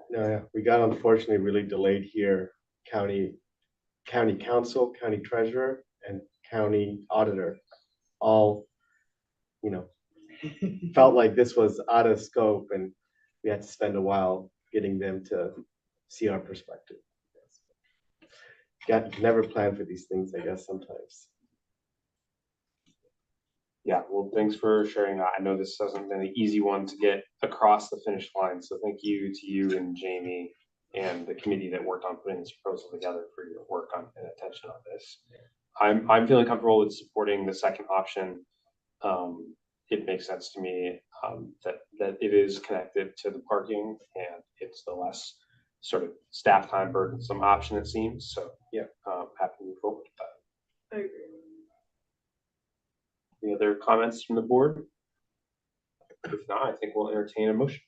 No, yeah, we got unfortunately really delayed here. County council, county treasurer, and county auditor, all, you know, felt like this was out of scope, and we had to spend a while getting them to see our perspective. Never plan for these things, I guess, sometimes. Yeah, well, thanks for sharing that. I know this hasn't been an easy one to get across the finish line, so thank you to you and Jamie and the committee that worked on putting this proposal together for your work on and attention on this. I'm feeling comfortable with supporting the second option. It makes sense to me that it is connected to the parking and it's the less sort of staff time burdensome option, it seems. So yeah, happy to move forward with that. I agree. Any other comments from the board? If not, I think we'll entertain a motion.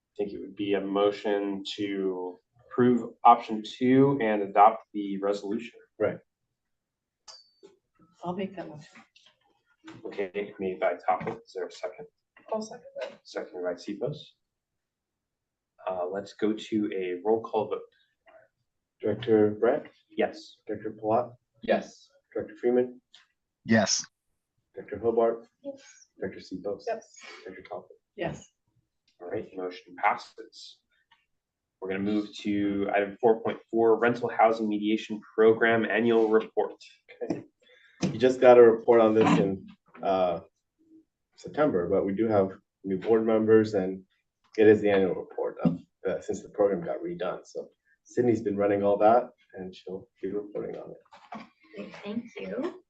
I think it would be a motion to approve option 2 and adopt the resolution. Right. I'll make that motion. Okay, made by Topple. Is there a second? I'll second that. Seconded by Cephos. Let's go to a roll call vote. Director Brett, Yes. Director Palat, Yes. Director Freeman, Yes. Director Hobart, Yes. Director Sebos. Yes. Director Topple. Yes. All right, motion passes. We're going to move to item 4.4, rental housing mediation program annual report. Okay. You just got a report on this in September, but we do have new board members, and it is the annual report of since the program got redone. So Sydney's been running all that, and she'll be reporting on it. Great, thank you.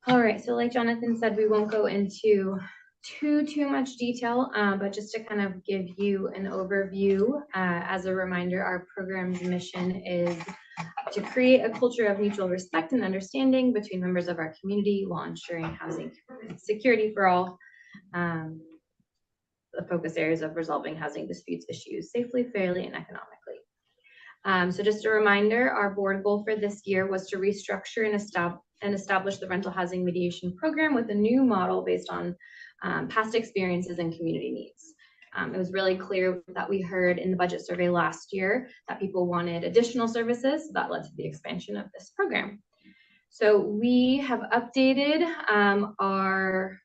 All right, so like Jonathan said, we won't go into too much detail, but just to kind of give you an overview, as a reminder, our program's mission is to create a culture of mutual respect and understanding between members of our community while ensuring housing security for all. The focus areas of resolving housing disputes issues safely, fairly, and economically. So just a reminder, our board goal for this year was to restructure and establish the rental housing mediation program with a new model based on past experiences and community needs. It was really clear that we heard in the budget survey last year that people wanted additional services. That led to the expansion of this program. So we have updated our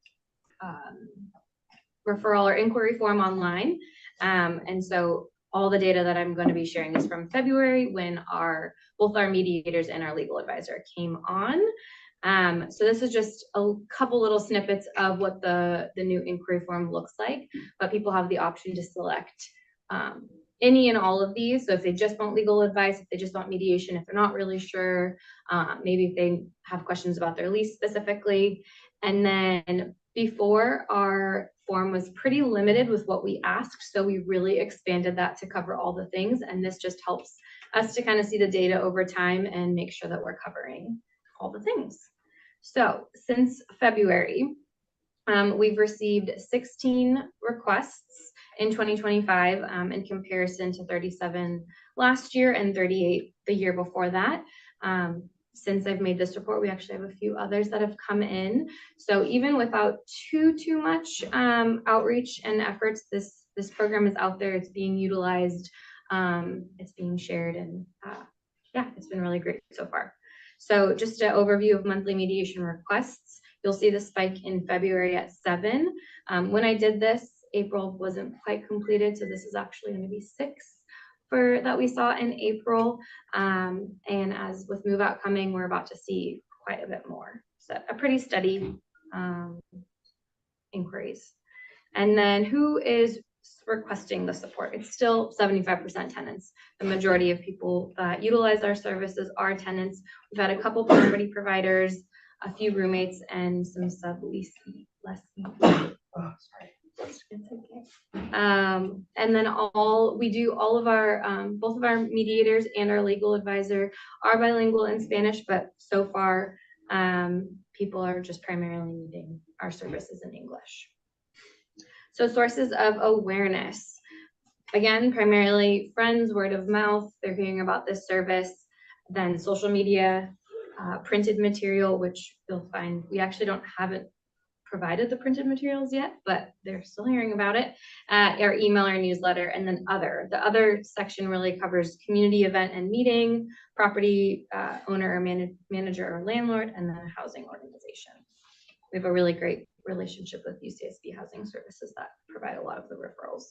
referral or inquiry form online. And so all the data that I'm going to be sharing is from February when both our mediators and our legal advisor came on. So this is just a couple little snippets of what the new inquiry form looks like, but people have the option to select any and all of these. So if they just want legal advice, if they just want mediation, if they're not really sure, maybe if they have questions about their lease specifically. And then before, our form was pretty limited with what we asked. So we really expanded that to cover all the things. And this just helps us to kind of see the data over time and make sure that we're covering all the things. So since February, we've received 16 requests in 2025 in comparison to 37 last year and 38 the year before that. Since I've made this report, we actually have a few others that have come in. So even without too much outreach and efforts, this program is out there, it's being utilized, it's being shared, and yeah, it's been really great so far. So just an overview of monthly mediation requests. You'll see the spike in February at 7. When I did this, April wasn't quite completed, so this is actually going to be 6 that we saw in April. And as with move out coming, we're about to see quite a bit more. So a pretty steady inquiries. And then who is requesting the support? It's still 75% tenants. The majority of people that utilize our services are tenants. We've had a couple property providers, a few roommates, and some sublease lessees. Oh, sorry. It's okay. And then we do all of our, both of our mediators and our legal advisor are bilingual in Spanish, but so far people are just primarily needing our services in English. So sources of awareness, again, primarily friends, word of mouth, they're hearing about this service, then social media, printed material, which you'll find we actually haven't provided the printed materials yet, but they're still hearing about it, our email, our newsletter, and then other. The other section really covers community event and meeting, property owner or manager or landlord, and then a housing organization. We have a really great relationship with UCSB Housing Services that provide a lot of the referrals.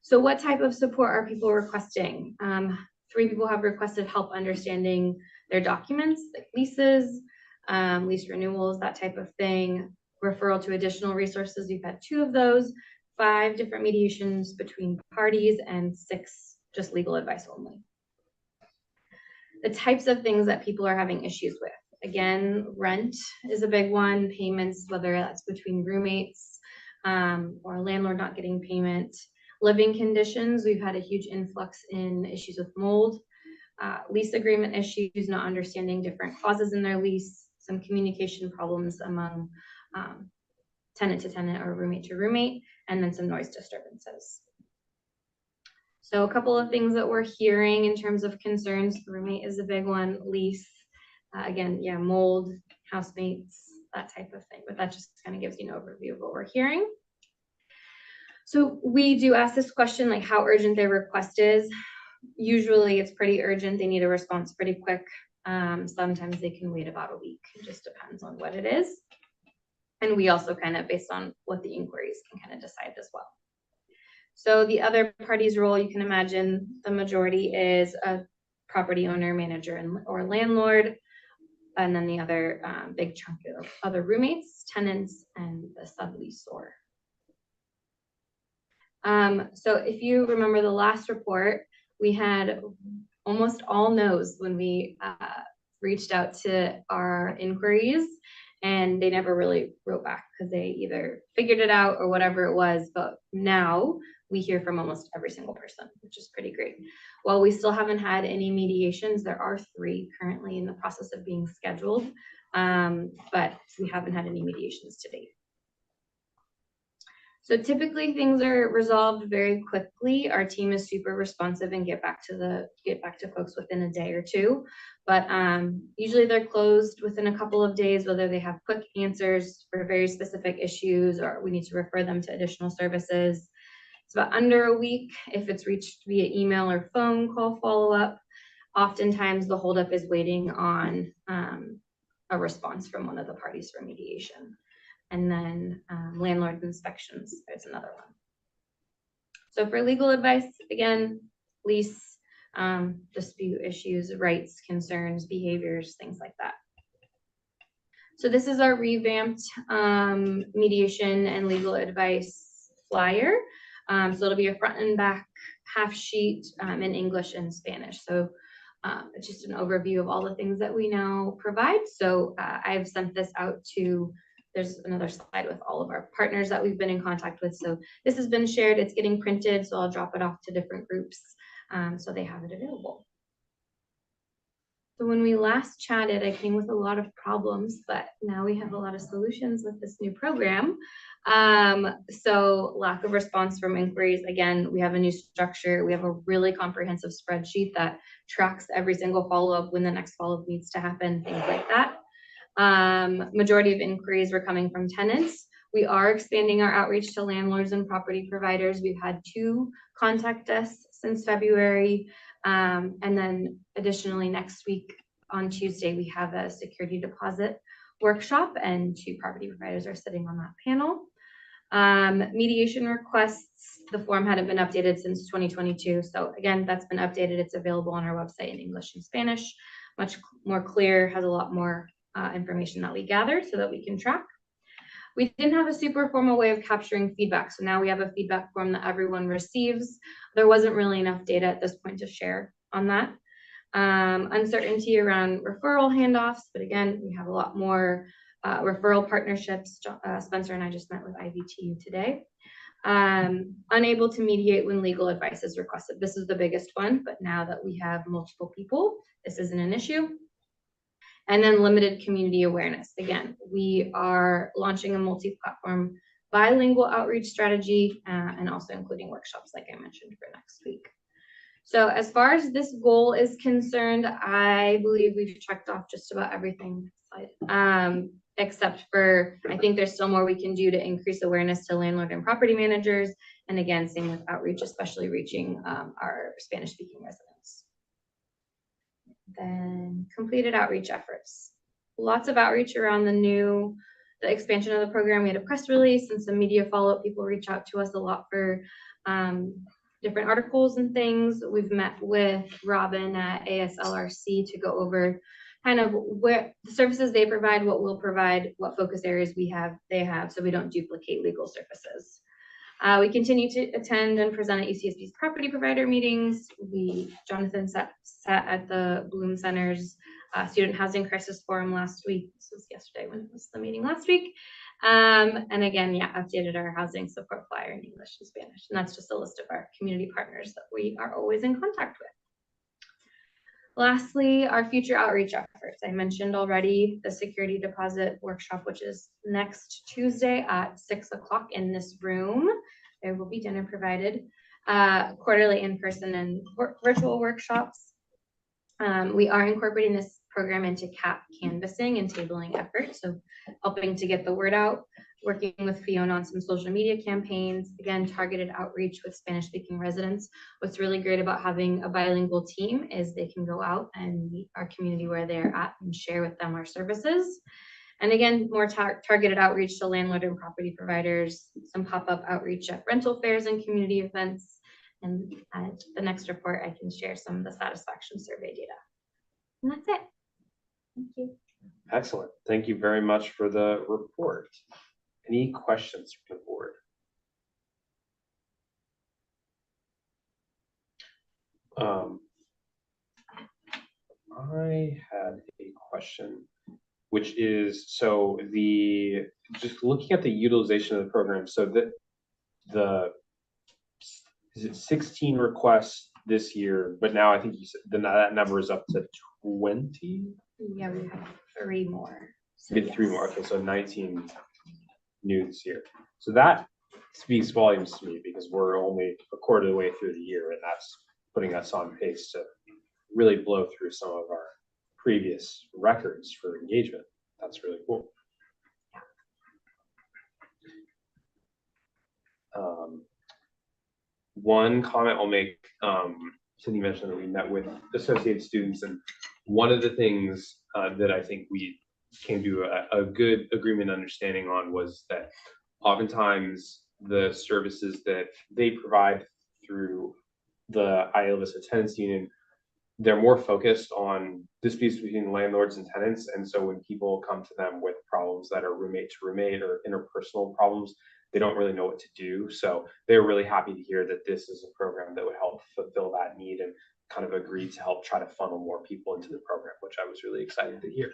So what type of support are people requesting? 3 people have requested help understanding their documents, like leases, lease renewals, that type of thing. Referral to additional resources, we've had 2 of those, 5 different mediations between parties, and 6 just legal advice only. The types of things that people are having issues with. Again, rent is a big one, payments, whether that's between roommates or a landlord not getting payment. Living conditions, we've had a huge influx in issues with mold, lease agreement issues, not understanding different clauses in their lease, some communication problems among tenant to tenant or roommate to roommate, and then some noise disturbances. So a couple of things that we're hearing in terms of concerns, roommate is a big one, lease, again, yeah, mold, housemates, that type of thing, but that just kind of gives you an overview of what we're hearing. So we do ask this question, like how urgent their request is. Usually it's pretty urgent. They need a response pretty quick. Sometimes they can wait about a week. It just depends on what it is. And we also kind of, based on what the inquiries, can kind of decide as well. So the other party's role, you can imagine the majority is a property owner, manager, or landlord. And then the other big chunk of other roommates, tenants, and the subleasor. So if you remember the last report, we had almost all no's when we reached out to our inquiries, and they never really wrote back because they either figured it out or whatever it was. But now we hear from almost every single person, which is pretty great. While we still haven't had any mediations, there are 3 currently in the process of being scheduled, but we haven't had any mediations to date. So typically things are resolved very quickly. Our team is super responsive and get back to folks within a day or 2. But usually they're closed within a couple of days, whether they have quick answers for very specific issues or we need to refer them to additional services. It's about under a week if it's reached via email or phone call follow-up. Oftentimes the holdup is waiting on a response from one of the parties for mediation. And then landlord inspections, there's another one. So for legal advice, again, lease, dispute issues, rights, concerns, behaviors, things like that. So this is our revamped mediation and legal advice flyer. So it'll be a front and back half sheet in English and Spanish. So it's just an overview of all the things that we now provide. So I've sent this out to, there's another slide with all of our partners that we've been in contact with. So this has been shared, it's getting printed, so I'll drop it off to different groups so they have it available. So when we last chatted, I came with a lot of problems, but now we have a lot of solutions with this new program. So lack of response from inquiries. Again, we have a new structure. We have a really comprehensive spreadsheet that tracks every single follow-up, when the next follow-up needs to happen, things like that. Majority of inquiries were coming from tenants. We are expanding our outreach to landlords and property providers. We've had 2 contact us since February. And then additionally, next week on Tuesday, we have a security deposit workshop, and 2 property providers are sitting on that panel. Mediation requests, the form hadn't been updated since 2022. So again, that's been updated. It's available on our website in English and Spanish, much more clear, has a lot more information that we gather so that we can track. We didn't have a super formal way of capturing feedback. So now we have a feedback form that everyone receives. There wasn't really enough data at this point to share on that. Uncertainty around referral handoffs, but again, we have a lot more referral partnerships. Spencer and I just met with IVTU today. Unable to mediate when legal advice is requested. This is the biggest one, but now that we have multiple people, this isn't an issue. And then limited community awareness. Again, we are launching a multi-platform bilingual outreach strategy and also including workshops like I mentioned for next week. So as far as this goal is concerned, I believe we've checked off just about everything, except for, I think there's still more we can do to increase awareness to landlord and property managers. And again, same with outreach, especially reaching our Spanish-speaking residents. Then completed outreach efforts. Lots of outreach around the expansion of the program. We had a press release and some media follow-up. People reach out to us a lot for different articles and things. We've met with Robin at ASLRC to go over kind of where the services they provide, what we'll provide, what focus areas they have, so we don't duplicate legal services. We continue to attend and present at UCSB's property provider meetings. Jonathan sat at the Bloom Center's Student Housing Crisis Forum last week. This was yesterday when it was the meeting last week. And again, yeah, updated our housing support flyer in English and Spanish. And that's just a list of our community partners that we are always in contact with. Lastly, our future outreach efforts. I mentioned already the security deposit workshop, which is next Tuesday at 6 o'clock in this room. There will be dinner provided, quarterly in-person and virtual workshops. We are incorporating this program into CAP canvassing and tabling efforts, so helping to get the word out, working with Fiona on some social media campaigns, again, targeted outreach with Spanish-speaking residents. What's really great about having a bilingual team is they can go out and meet our community where they're at and share with them our services. And again, more targeted outreach to landlord and property providers, some pop-up outreach at rental fairs and community events. And at the next report, I can share some of the satisfaction survey data. And that's it. Thank you. Excellent. Thank you very much for the report. Any questions from the board? I had a question, which is, so just looking at the utilization of the program, so is it 16 requests this year, but now I think you said that number is up to 20? Yeah, we have 3 more. So We had 3 more, okay, so 19 new this year. So that speaks volumes to me because we're only a quarter of the way through the year, and that's putting us on pace to really blow through some of our previous records for engagement. That's really cool. One comment I'll make, Cindy mentioned that we met with associated students, and one of the things that I think we came to a good agreement understanding on was that oftentimes the services that they provide through the Iowa Tenants Union they're more focused on disputes between landlords and tenants. And so when people come to them with problems that are roommate to roommate or interpersonal problems, they don't really know what to do. So they're really happy to hear that this is a program that would help fulfill that need, and kind of agreed to help try to funnel more people into the program, which I was really excited to hear.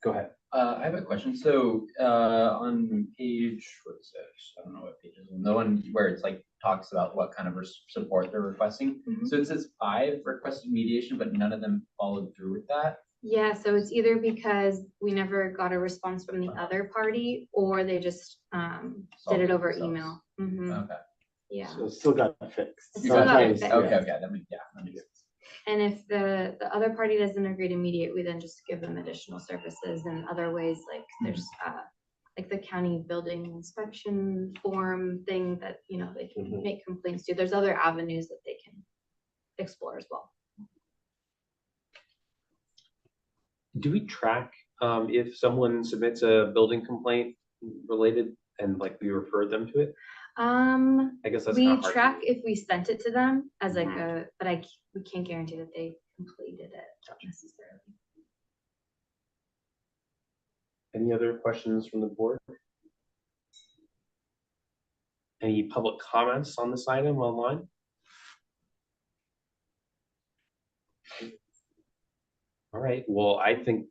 Go ahead. I have a question. So, on page, what is this? I don't know what page it is. The one where it's like talks about what kind of support they're requesting. So it says 5 requested mediation, but none of them followed through with that. Yeah, so it's either because we never got a response from the other party, or they just did it over email. Okay. Yeah. So it still got fixed. It still got Sometimes, fixed. Okay, yeah. okay, that makes sense. And if the other party doesn't agree to mediate, we then just give them additional services and other ways, like there's like the county building inspection form thing that, you know, they can make complaints to. There's other avenues that they can explore as well. Do we track if someone submits a building complaint related and like we refer them to it? I guess that's We kind of hard to track do. if we sent it to them as like but we can't guarantee that they completed it necessarily. Any other questions from the board? Any public comments on this item online? All right, well, I think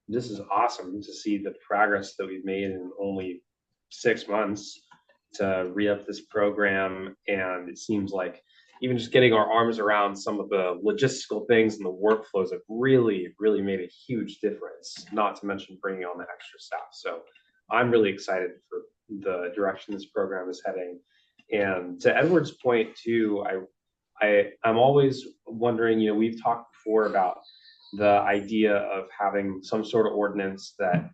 this is awesome to see the progress that we've made in only 6 months to re-up this program. And it seems like even just getting our arms around some of the logistical things and the workflows have really, really made a huge difference, not to mention bringing on the extra staff. So I'm really excited for the direction this program is heading. And to Edward's point too, I'm always wondering, you know, we've talked before about the idea of having some sort of ordinance that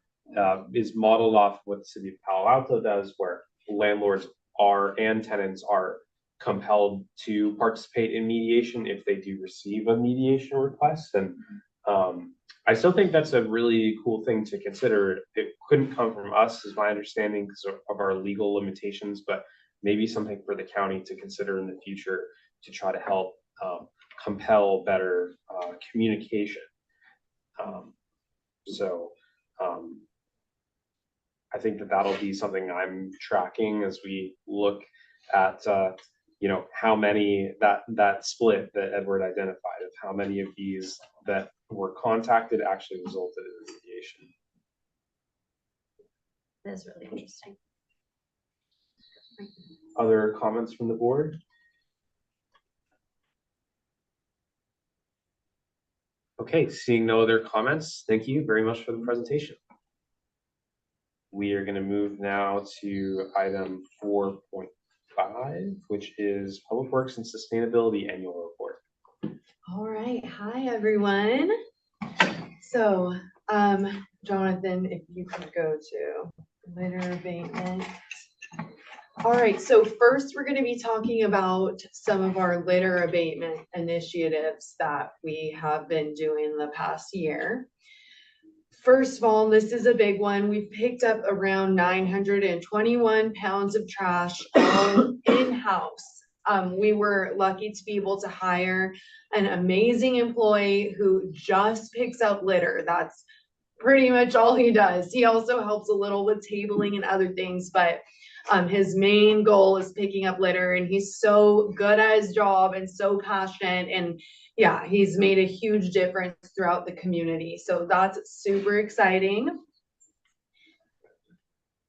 is modeled off what the city of Palo Alto does, where landlords and tenants are compelled to participate in mediation if they do receive a mediation request. And I still think that's a really cool thing to consider. It couldn't come from us, is my understanding, because of our legal limitations, but maybe something for the county to consider in the future to try to help compel better communication. I think that that'll be something I'm tracking as we look at you know, how many that split that Edward identified of how many of these that were contacted actually resulted in mediation. That is really interesting. Other comments from the board? Okay, seeing no other comments, thank you very much for the presentation. We are going to move now to item 4.5, which is Public Works and Sustainability Annual Report. All right, hi everyone. So, Jonathan, if you could go to litter abatement. All right, so first we're going to be talking about some of our litter abatement initiatives that we have been doing the past year. First of all, this is a big one. We've picked up around 921 pounds of trash all in-house. We were lucky to be able to hire an amazing employee who just picks up litter. That's pretty much all he does. He also helps a little with tabling and other things, but his main goal is picking up litter, and he's so good at his job and so passionate, and yeah, he's made a huge difference throughout the community. So that's super exciting.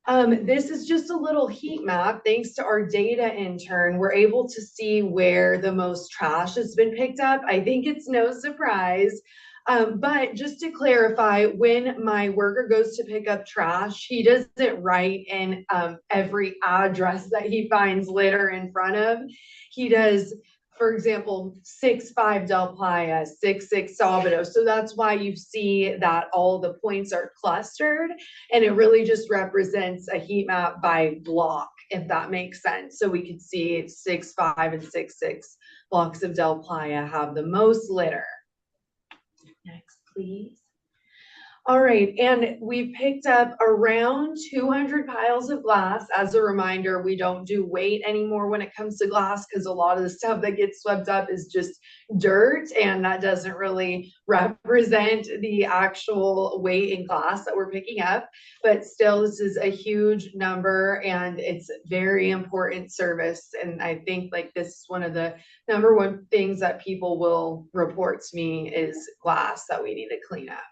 This is just a little heat map. Thanks to our data intern, we're able to see where the most trash has been picked up. I think it's no surprise. But just to clarify, when my worker goes to pick up trash, he doesn't write in every address that he finds litter in front of. He does, for example, 6-5 Del Playa, 6-6 Salvador. So that's why you see that all the points are clustered, and it really just represents a heat map by block, if that makes sense. So we could see 6-5 and 6-6 blocks of Del Playa have the most litter. Next, please. All right, and we picked up around 200 piles of glass. As a reminder, we don't do weight anymore when it comes to glass because a lot of the stuff that gets swept up is just dirt, and that doesn't really represent the actual weight in glass that we're picking up. But still, this is a huge number, and it's very important service. And I think like this is one of the number one things that people will report to me is glass that we need to clean up.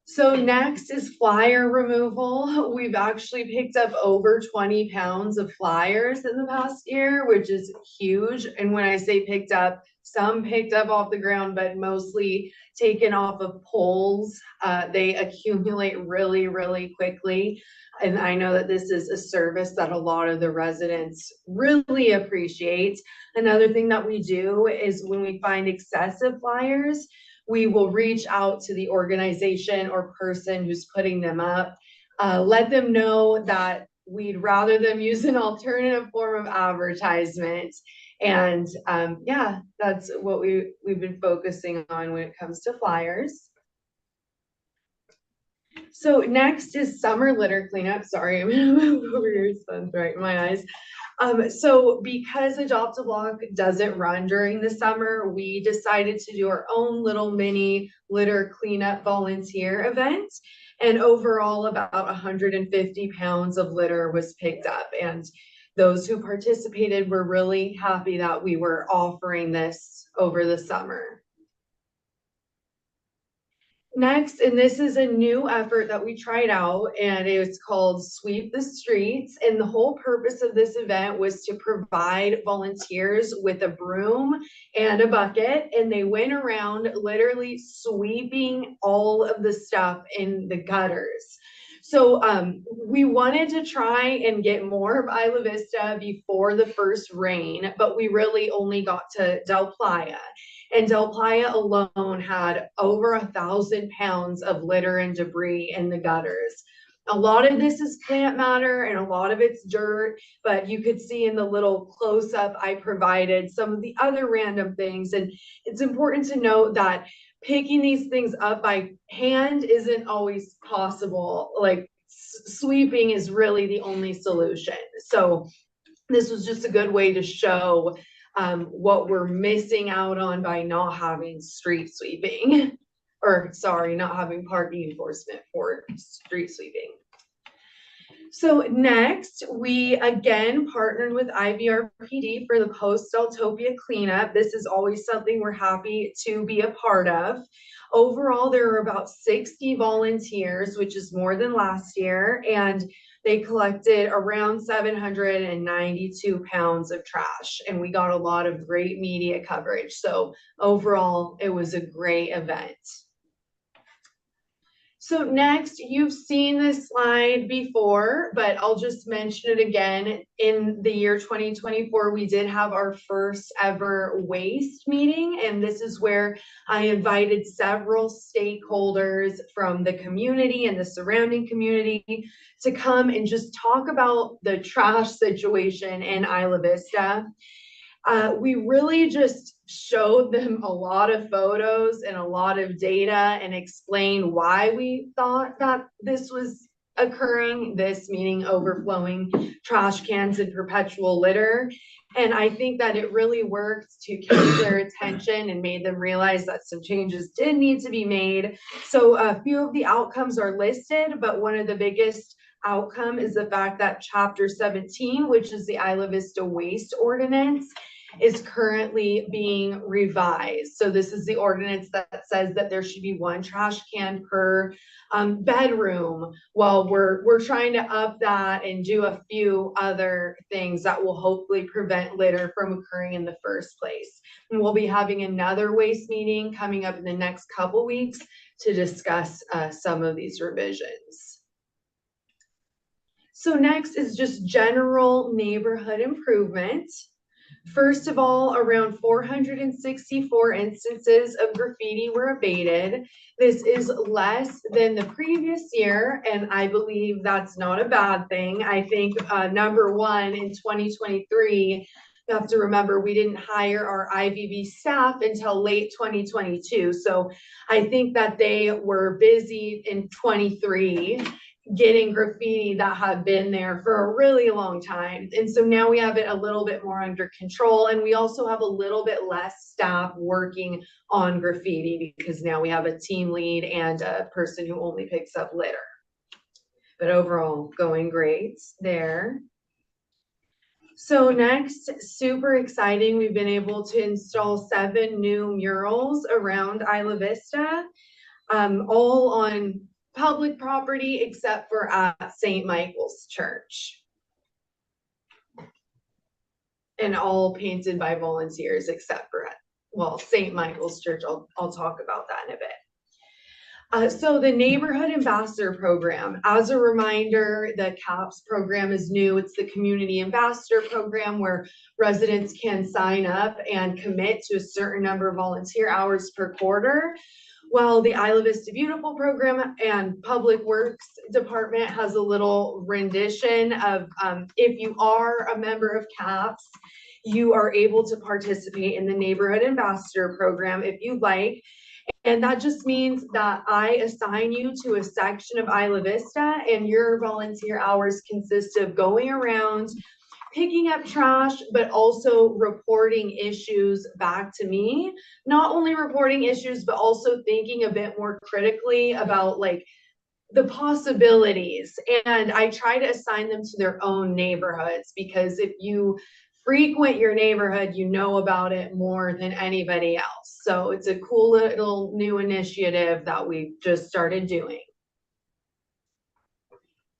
So next is flyer removal. We've actually picked up over 20 pounds of flyers in the past year, which is huge. And when I say picked up, some picked up off the ground, but mostly taken off of poles. They accumulate really, really quickly. And I know that this is a service that a lot of the residents really appreciate. Another thing that we do is when we find excessive flyers, we will reach out to the organization or person who's putting them up, let them know that we'd rather them use an alternative form of advertisement. And yeah, that's what we've been focusing on when it comes to flyers. So next is summer litter cleanup. Sorry, I'm gonna move over your sun's right in my eyes. So because Adopt a Block doesn't run during the summer, we decided to do our own little mini litter cleanup volunteer event. And overall, about 150 pounds of litter was picked up. And those who participated were really happy that we were offering this over the summer. Next, and this is a new effort that we tried out, and it's called Sweep the Streets. And the whole purpose of this event was to provide volunteers with a broom and a bucket, and they went around literally sweeping all of the stuff in the gutters. So we wanted to try and get more of Isla Vista before the first rain, but we really only got to Del Playa. And Del Playa alone had over 1,000 pounds of litter and debris in the gutters. A lot of this is plant matter and a lot of it's dirt, but you could see in the little close-up I provided some of the other random things. And it's important to note that picking these things up by hand isn't always possible. Like sweeping is really the only solution. So this was just a good way to show what we're missing out on by not having street sweeping, or sorry, not having parking enforcement for street sweeping. So next, we again partnered with IVRPD for the post-Deltopia cleanup. This is always something we're happy to be a part of. Overall, there were about 60 volunteers, which is more than last year, and they collected around 792 pounds of trash, and we got a lot of great media coverage. So overall, it was a great event. So next, you've seen this slide before, but I'll just mention it again. In the year 2024, we did have our first ever waste meeting, and this is where I invited several stakeholders from the community and the surrounding community to come and just talk about the trash situation in Isla Vista. We really just showed them a lot of photos and a lot of data and explained why we thought that this was occurring, this meaning overflowing trash cans and perpetual litter. And I think that it really worked to catch their attention and made them realize that some changes did need to be made. So a few of the outcomes are listed, but one of the biggest outcome is the fact that Chapter 17, which is the Isla Vista Waste Ordinance, is currently being revised. So this is the ordinance that says that there should be one trash can per bedroom. Well, we're trying to up that and do a few other things that will hopefully prevent litter from occurring in the first place. And we'll be having another waste meeting coming up in the next couple weeks to discuss some of these revisions. So next is just general neighborhood improvement. First of all, around 464 instances of graffiti were abated. This is less than the previous year, and I believe that's not a bad thing. I think number one in 2023, You have to remember, we didn't hire our IVB staff until late 2022. So I think that they were busy in 23 getting graffiti that had been there for a really long time. And so now we have it a little bit more under control, and we also have a little bit less staff working on graffiti because now we have a team lead and a person who only picks up litter. But overall, going great there. So next, super exciting, we've been able to install 7 new murals around Isla Vista, all on public property except for at St. Michael's Church. And all painted by volunteers except for, well, St. Michael's Church. I'll talk about that in a bit. So the Neighborhood Ambassador Program, as a reminder, the CAPS program is new. It's the Community Ambassador Program where residents can sign up and commit to a certain number of volunteer hours per quarter. While the Isla Vista Beautiful program and Public Works Department has a little rendition of if you are a member of CAPS, you are able to participate in the Neighborhood Ambassador Program if you like. And that just means that I assign you to a section of Isla Vista, and your volunteer hours consist of going around, picking up trash, but also reporting issues back to me. Not only reporting issues, but also thinking a bit more critically about like the possibilities. And I try to assign them to their own neighborhoods, because if you frequent your neighborhood, you know about it more than anybody else. So it's a cool little new initiative that we just started doing.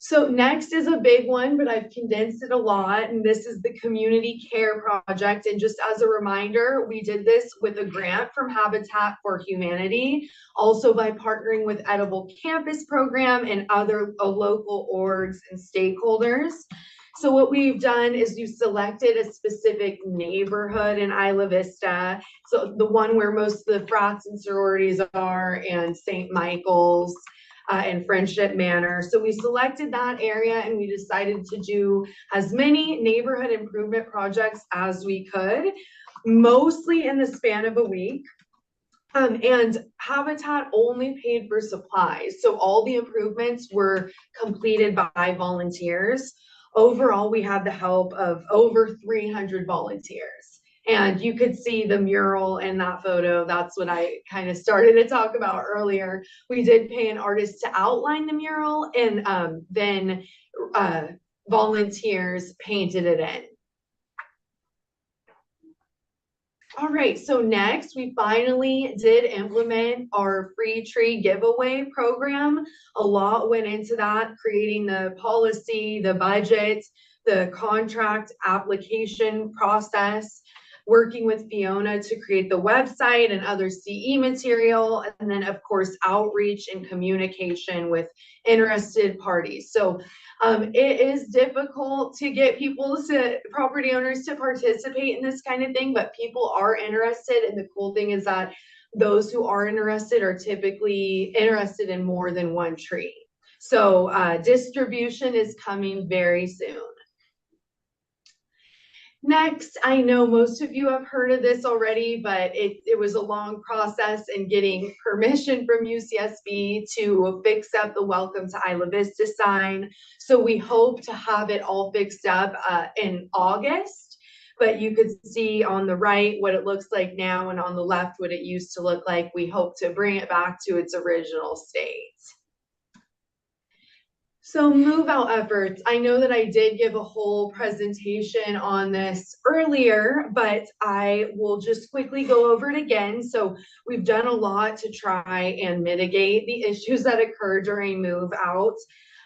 So next is a big one, but I've condensed it a lot, and this is the Community Care Project. And just as a reminder, we did this with a grant from Habitat for Humanity, also by partnering with Edible Campus Program and other local orgs and stakeholders. So what we've done is we've selected a specific neighborhood in Isla Vista. So the one where most of the frats and sororities are, and St. Michael's, and Friendship Manor. So we selected that area and we decided to do as many neighborhood improvement projects as we could, mostly in the span of a week. And Habitat only paid for supplies. So all the improvements were completed by volunteers. Overall, we had the help of over 300 volunteers. And you could see the mural in that photo. That's what I kind of started to talk about earlier. We did pay an artist to outline the mural, and then volunteers painted it in. All right, so next we finally did implement our free tree giveaway program. A lot went into that, creating the policy, the budget, the contract application process, working with Fiona to create the website and other CE material, and then of course outreach and communication with interested parties. So it is difficult to get property owners to participate in this kind of thing, but people are interested. And the cool thing is that those who are interested are typically interested in more than one tree. So distribution is coming very soon. Next, I know most of you have heard of this already, but it was a long process in getting permission from UCSB to fix up the Welcome to Isla Vista sign. So we hope to have it all fixed up in August, but you could see on the right what it looks like now, and on the left what it used to look like. We hope to bring it back to its original state. So move out efforts. I know that I did give a whole presentation on this earlier, but I will just quickly go over it again. So we've done a lot to try and mitigate the issues that occur during move out.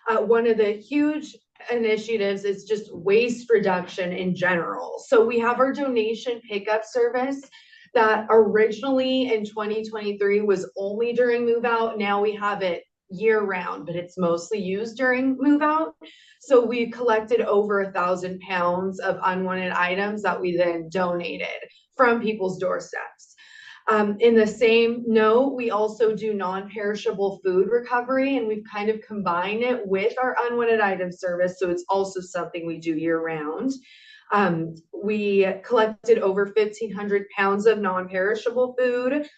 One of the huge initiatives is just waste reduction in general. So we have our donation pickup service that originally in 2023 was only during move out. Now we have it year round, but it's mostly used during move out. So we collected over 1,000 pounds of unwanted items that we then donated from people's doorsteps. In the same note, we also do non-perishable food recovery, and we've kind of combined it with our unwanted item service. So it's also something we do year round. We collected over 1,500 pounds of non-perishable food.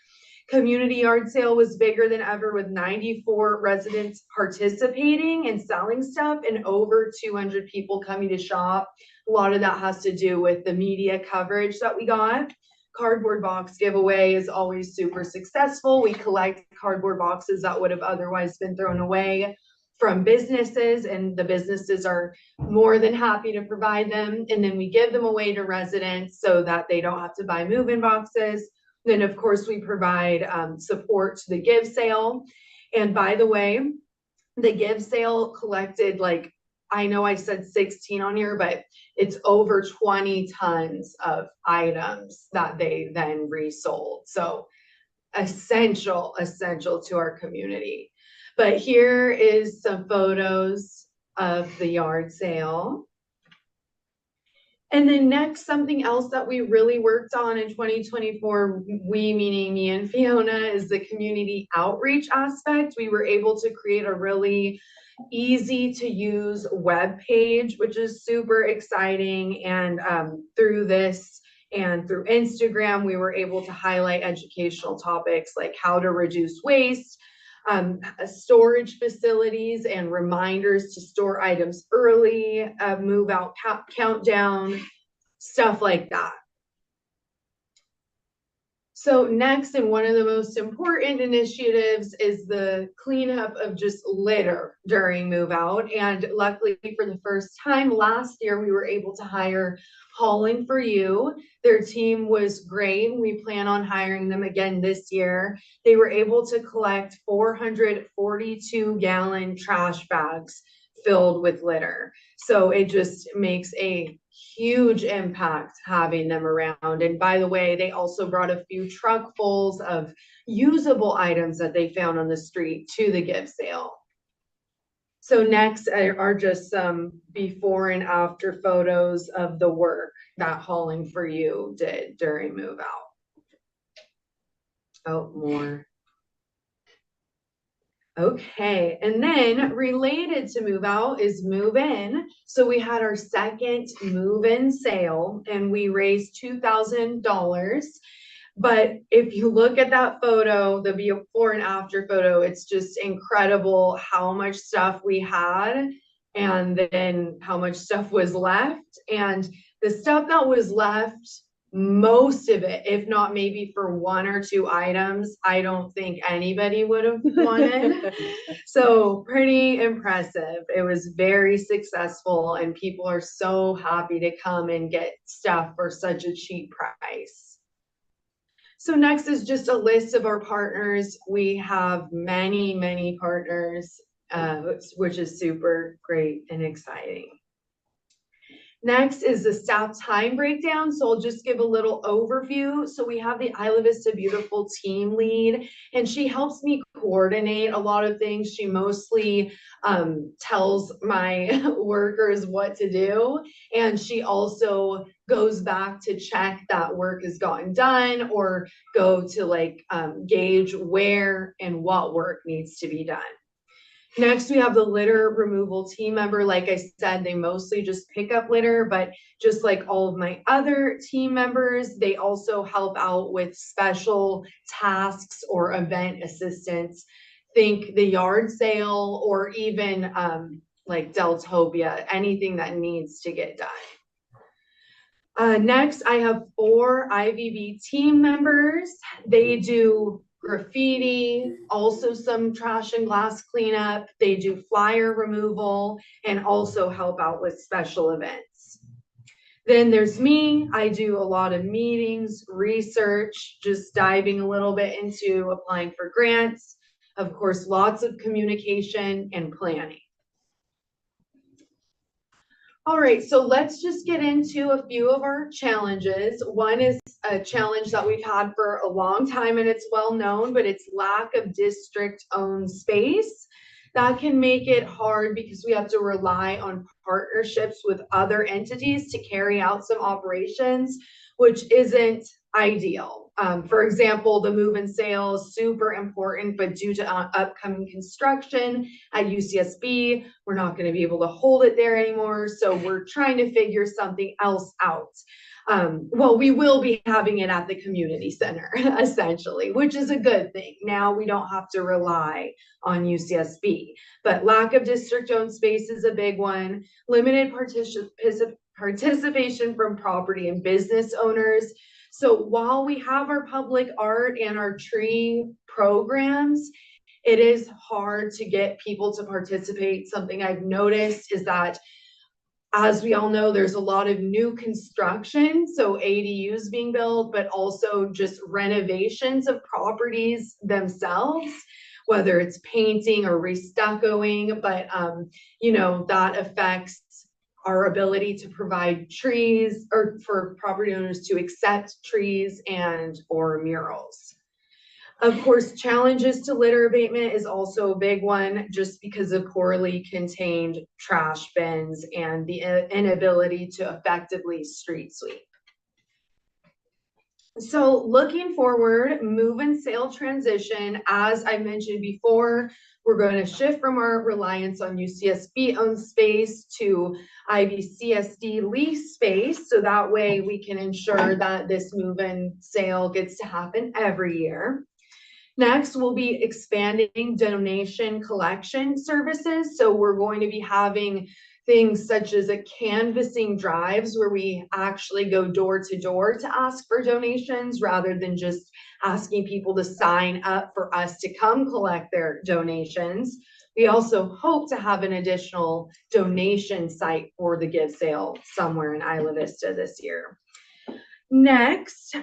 Community yard sale was bigger than ever with 94 residents participating and selling stuff and over 200 people coming to shop. A lot of that has to do with the media coverage that we got. Cardboard box giveaway is always super successful. We collect cardboard boxes that would have otherwise been thrown away from businesses, and the businesses are more than happy to provide them. And then we give them away to residents so that they don't have to buy move-in boxes. Then, of course, we provide support to the give sale. And by the way, the give sale collected, like, I know I said 16 on here, but it's over 20 tons of items that they then resold. So essential to our community. But here is some photos of the yard sale. And then next, something else that we really worked on in 2024, we meaning me and Fiona, is the community outreach aspect. We were able to create a really easy to use web page, which is super exciting. And through this and through Instagram, we were able to highlight educational topics like how to reduce waste, storage facilities and reminders to store items early, move out countdown, stuff like that. So next, and one of the most important initiatives is the cleanup of just litter during move out. And luckily for the first time last year, we were able to hire Hauling for You. Their team was great. We plan on hiring them again this year. They were able to collect 442-gallon trash bags filled with litter. So it just makes a huge impact having them around. And by the way, they also brought a few truckfuls of usable items that they found on the street to the give sale. So next are just some before and after photos of the work that Hauling for You did during move out. Oh, more. Okay, and then related to move out is move in. So we had our second move in sale and we raised $2,000. But if you look at that photo, the before and after photo, it's just incredible how much stuff we had and then how much stuff was left. And the stuff that was left, most of it, if not maybe for one or two items, I don't think anybody would have wanted. So pretty impressive. It was very successful and people are so happy to come and get stuff for such a cheap price. So next is just a list of our partners. We have many, many partners, which is super great and exciting. Next is the staff time breakdown. So I'll just give a little overview. So we have the Isla Vista Beautiful team lead, and she helps me coordinate a lot of things. She mostly tells my workers what to do. And she also goes back to check that work has gotten done or go to like gauge where and what work needs to be done. Next, we have the litter removal team member. Like I said, they mostly just pick up litter, but just like all of my other team members, they also help out with special tasks or event assistance. Think the yard sale or even like Deltopia, anything that needs to get done. Next, I have 4 IVB team members. They do graffiti, also some trash and glass cleanup. They do flyer removal and also help out with special events. Then there's me. I do a lot of meetings, research, just diving a little bit into applying for grants. Of course, lots of communication and planning. All right, so let's just get into a few of our challenges. One is a challenge that we've had for a long time and it's well known, but it's lack of district-owned space. that can make it hard because we have to rely on partnerships with other entities to carry out some operations, which isn't ideal. For example, the move and sale is super important, but due to upcoming construction at UCSB, we're not going to be able to hold it there anymore. So we're trying to figure something else out. Well, we will be having it at the community center, essentially, which is a good thing. Now we don't have to rely on UCSB, but lack of district-owned space is a big one. Limited participation from property and business owners. So while we have our public art and our tree programs, it is hard to get people to participate. Something I've noticed is that, as we all know, there's a lot of new construction, so ADUs being built, but also just renovations of properties themselves, whether it's painting or restuccoing, but you know, that affects our ability to provide trees, or for property owners to accept trees and or murals. Of course, challenges to litter abatement is also a big one, just because of poorly contained trash bins and the inability to effectively street sweep. So looking forward, move and sale transition, as I mentioned before, we're going to shift from our reliance on UCSB owned space to IVCSD lease space. So that way we can ensure that this move and sale gets to happen every year. Next, we'll be expanding donation collection services. So we're going to be having things such as a canvassing drives where we actually go door to door to ask for donations rather than just asking people to sign up for us to come collect their donations. We also hope to have an additional donation site for the Give Sale somewhere in Isla Vista this year. Next,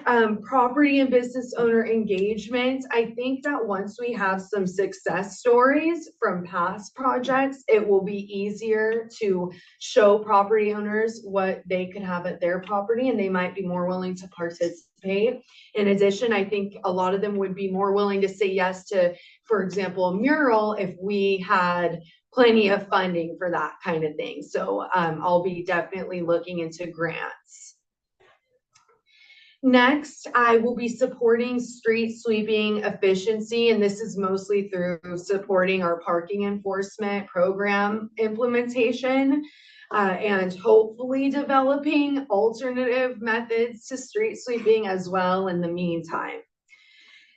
property and business owner engagement. I think that once we have some success stories from past projects, it will be easier to show property owners what they could have at their property, and they might be more willing to participate. In addition, I think a lot of them would be more willing to say yes to, for example, a mural if we had plenty of funding for that kind of thing. So I'll be definitely looking into grants. Next, I will be supporting street sweeping efficiency, and this is mostly through supporting our parking enforcement program implementation and hopefully developing alternative methods to street sweeping as well in the meantime.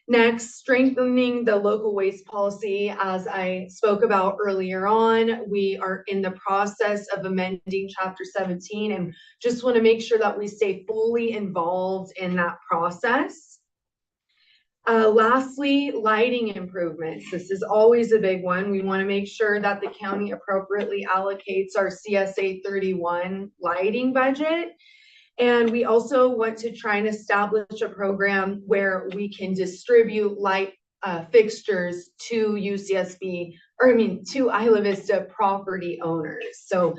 Next, strengthening the local waste policy. As I spoke about earlier on, we are in the process of amending Chapter 17 and just want to make sure that we stay fully involved in that process. Lastly, lighting improvements. This is always a big one. We want to make sure that the county appropriately allocates our CSA 31 lighting budget. And we also want to try and establish a program where we can distribute light fixtures to UCSB, or I mean, to Isla Vista property owners. So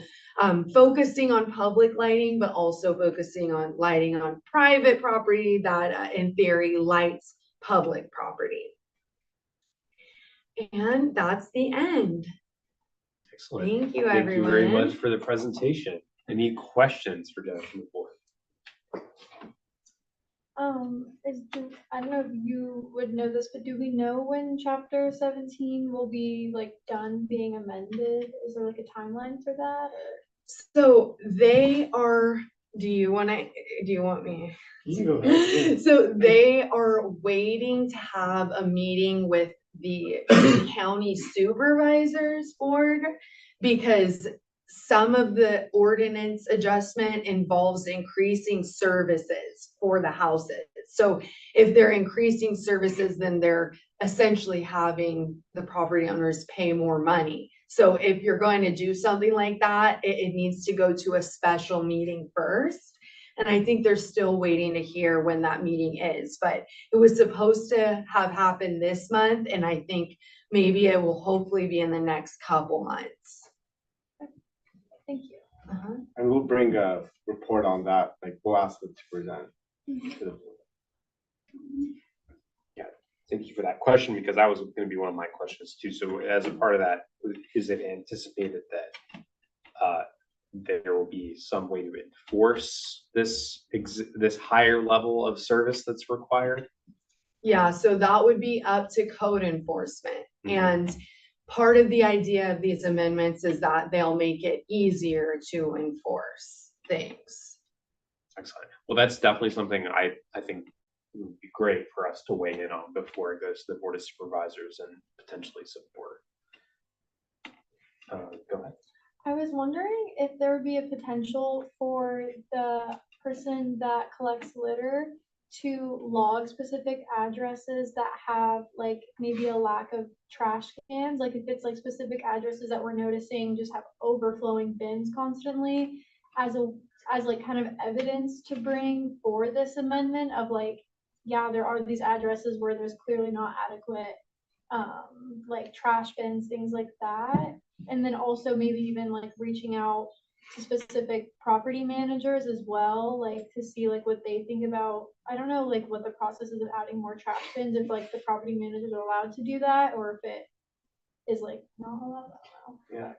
focusing on public lighting, but also focusing on lighting on private property that in theory lights public property. And that's the end. Excellent. Thank you, Thank everyone. you very much for the presentation. Any questions for Jennifer from the board? I don't know if you would know this, but do we know when Chapter 17 will be like done being amended? Is there like a timeline for that? Or? So they are, do you want me? You can go ahead. So they are waiting to have a meeting with the county supervisors board because some of the ordinance adjustment involves increasing services for the houses. So if they're increasing services, then they're essentially having the property owners pay more money. So if you're going to do something like that, it needs to go to a special meeting first. And I think they're still waiting to hear when that meeting is, but it was supposed to have happened this month. And I think maybe it will hopefully be in the next couple months. Thank you. And we'll bring a report on that, like we'll ask them to present to the board. Yeah. Thank you for that question, because that was going to be one of my questions too. So as a part of that, is it anticipated that there will be some way to enforce this higher level of service that's required? Yeah, so that would be up to code enforcement. Mhm. And part of the idea of these amendments is that they'll make it easier to enforce things. Excellent. Well, that's definitely something I think would be great for us to weigh in on before it goes to the Board of Supervisors and potentially support. Go ahead. I was wondering if there would be a potential for the person that collects litter to log specific addresses that have like maybe a lack of trash cans, like if it's like specific addresses that we're noticing just have overflowing bins constantly as like kind of evidence to bring for this amendment of like, yeah, there are these addresses where there's clearly not adequate like trash bins, things like that. And then also maybe even like reaching out to specific property managers as well, like to see like what they think about, I don't know, like what the process is of adding more trash bins, if like the property managers are allowed to do that, or if it is like not allowed. Yeah,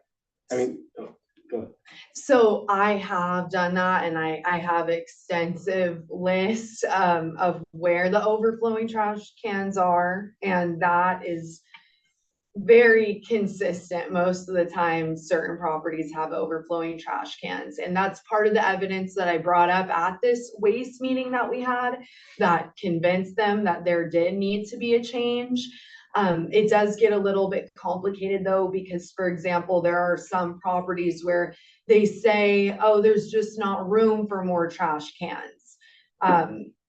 I mean, go ahead. So I have done that, and I have extensive lists of where the overflowing trash cans are, and that is very consistent. Most of the time, certain properties have overflowing trash cans, and that's part of the evidence that I brought up at this waste meeting that we had that convinced them that there did need to be a change. It does get a little bit complicated though, because for example, there are some properties where they say, oh, there's just not room for more trash cans.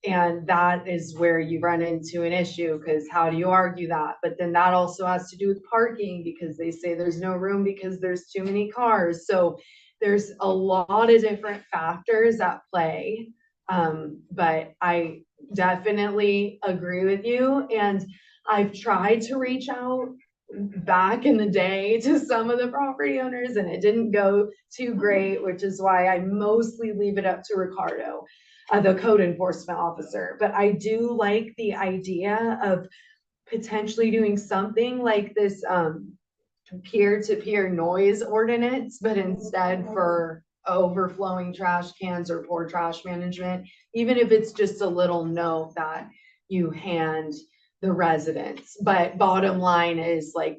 And that is where you run into an issue, because how do you argue that? But then that also has to do with parking, because they say there's no room because there's too many cars. So there's a lot of different factors at play. But I definitely agree with you. And I've tried to reach out back in the day to some of the property owners, and it didn't go too great, which is why I mostly leave it up to Ricardo, the code enforcement officer. But I do like the idea of potentially doing something like this peer-to-peer noise ordinance, but instead for overflowing trash cans or poor trash management, even if it's just a little note that you hand the residents. But bottom line is like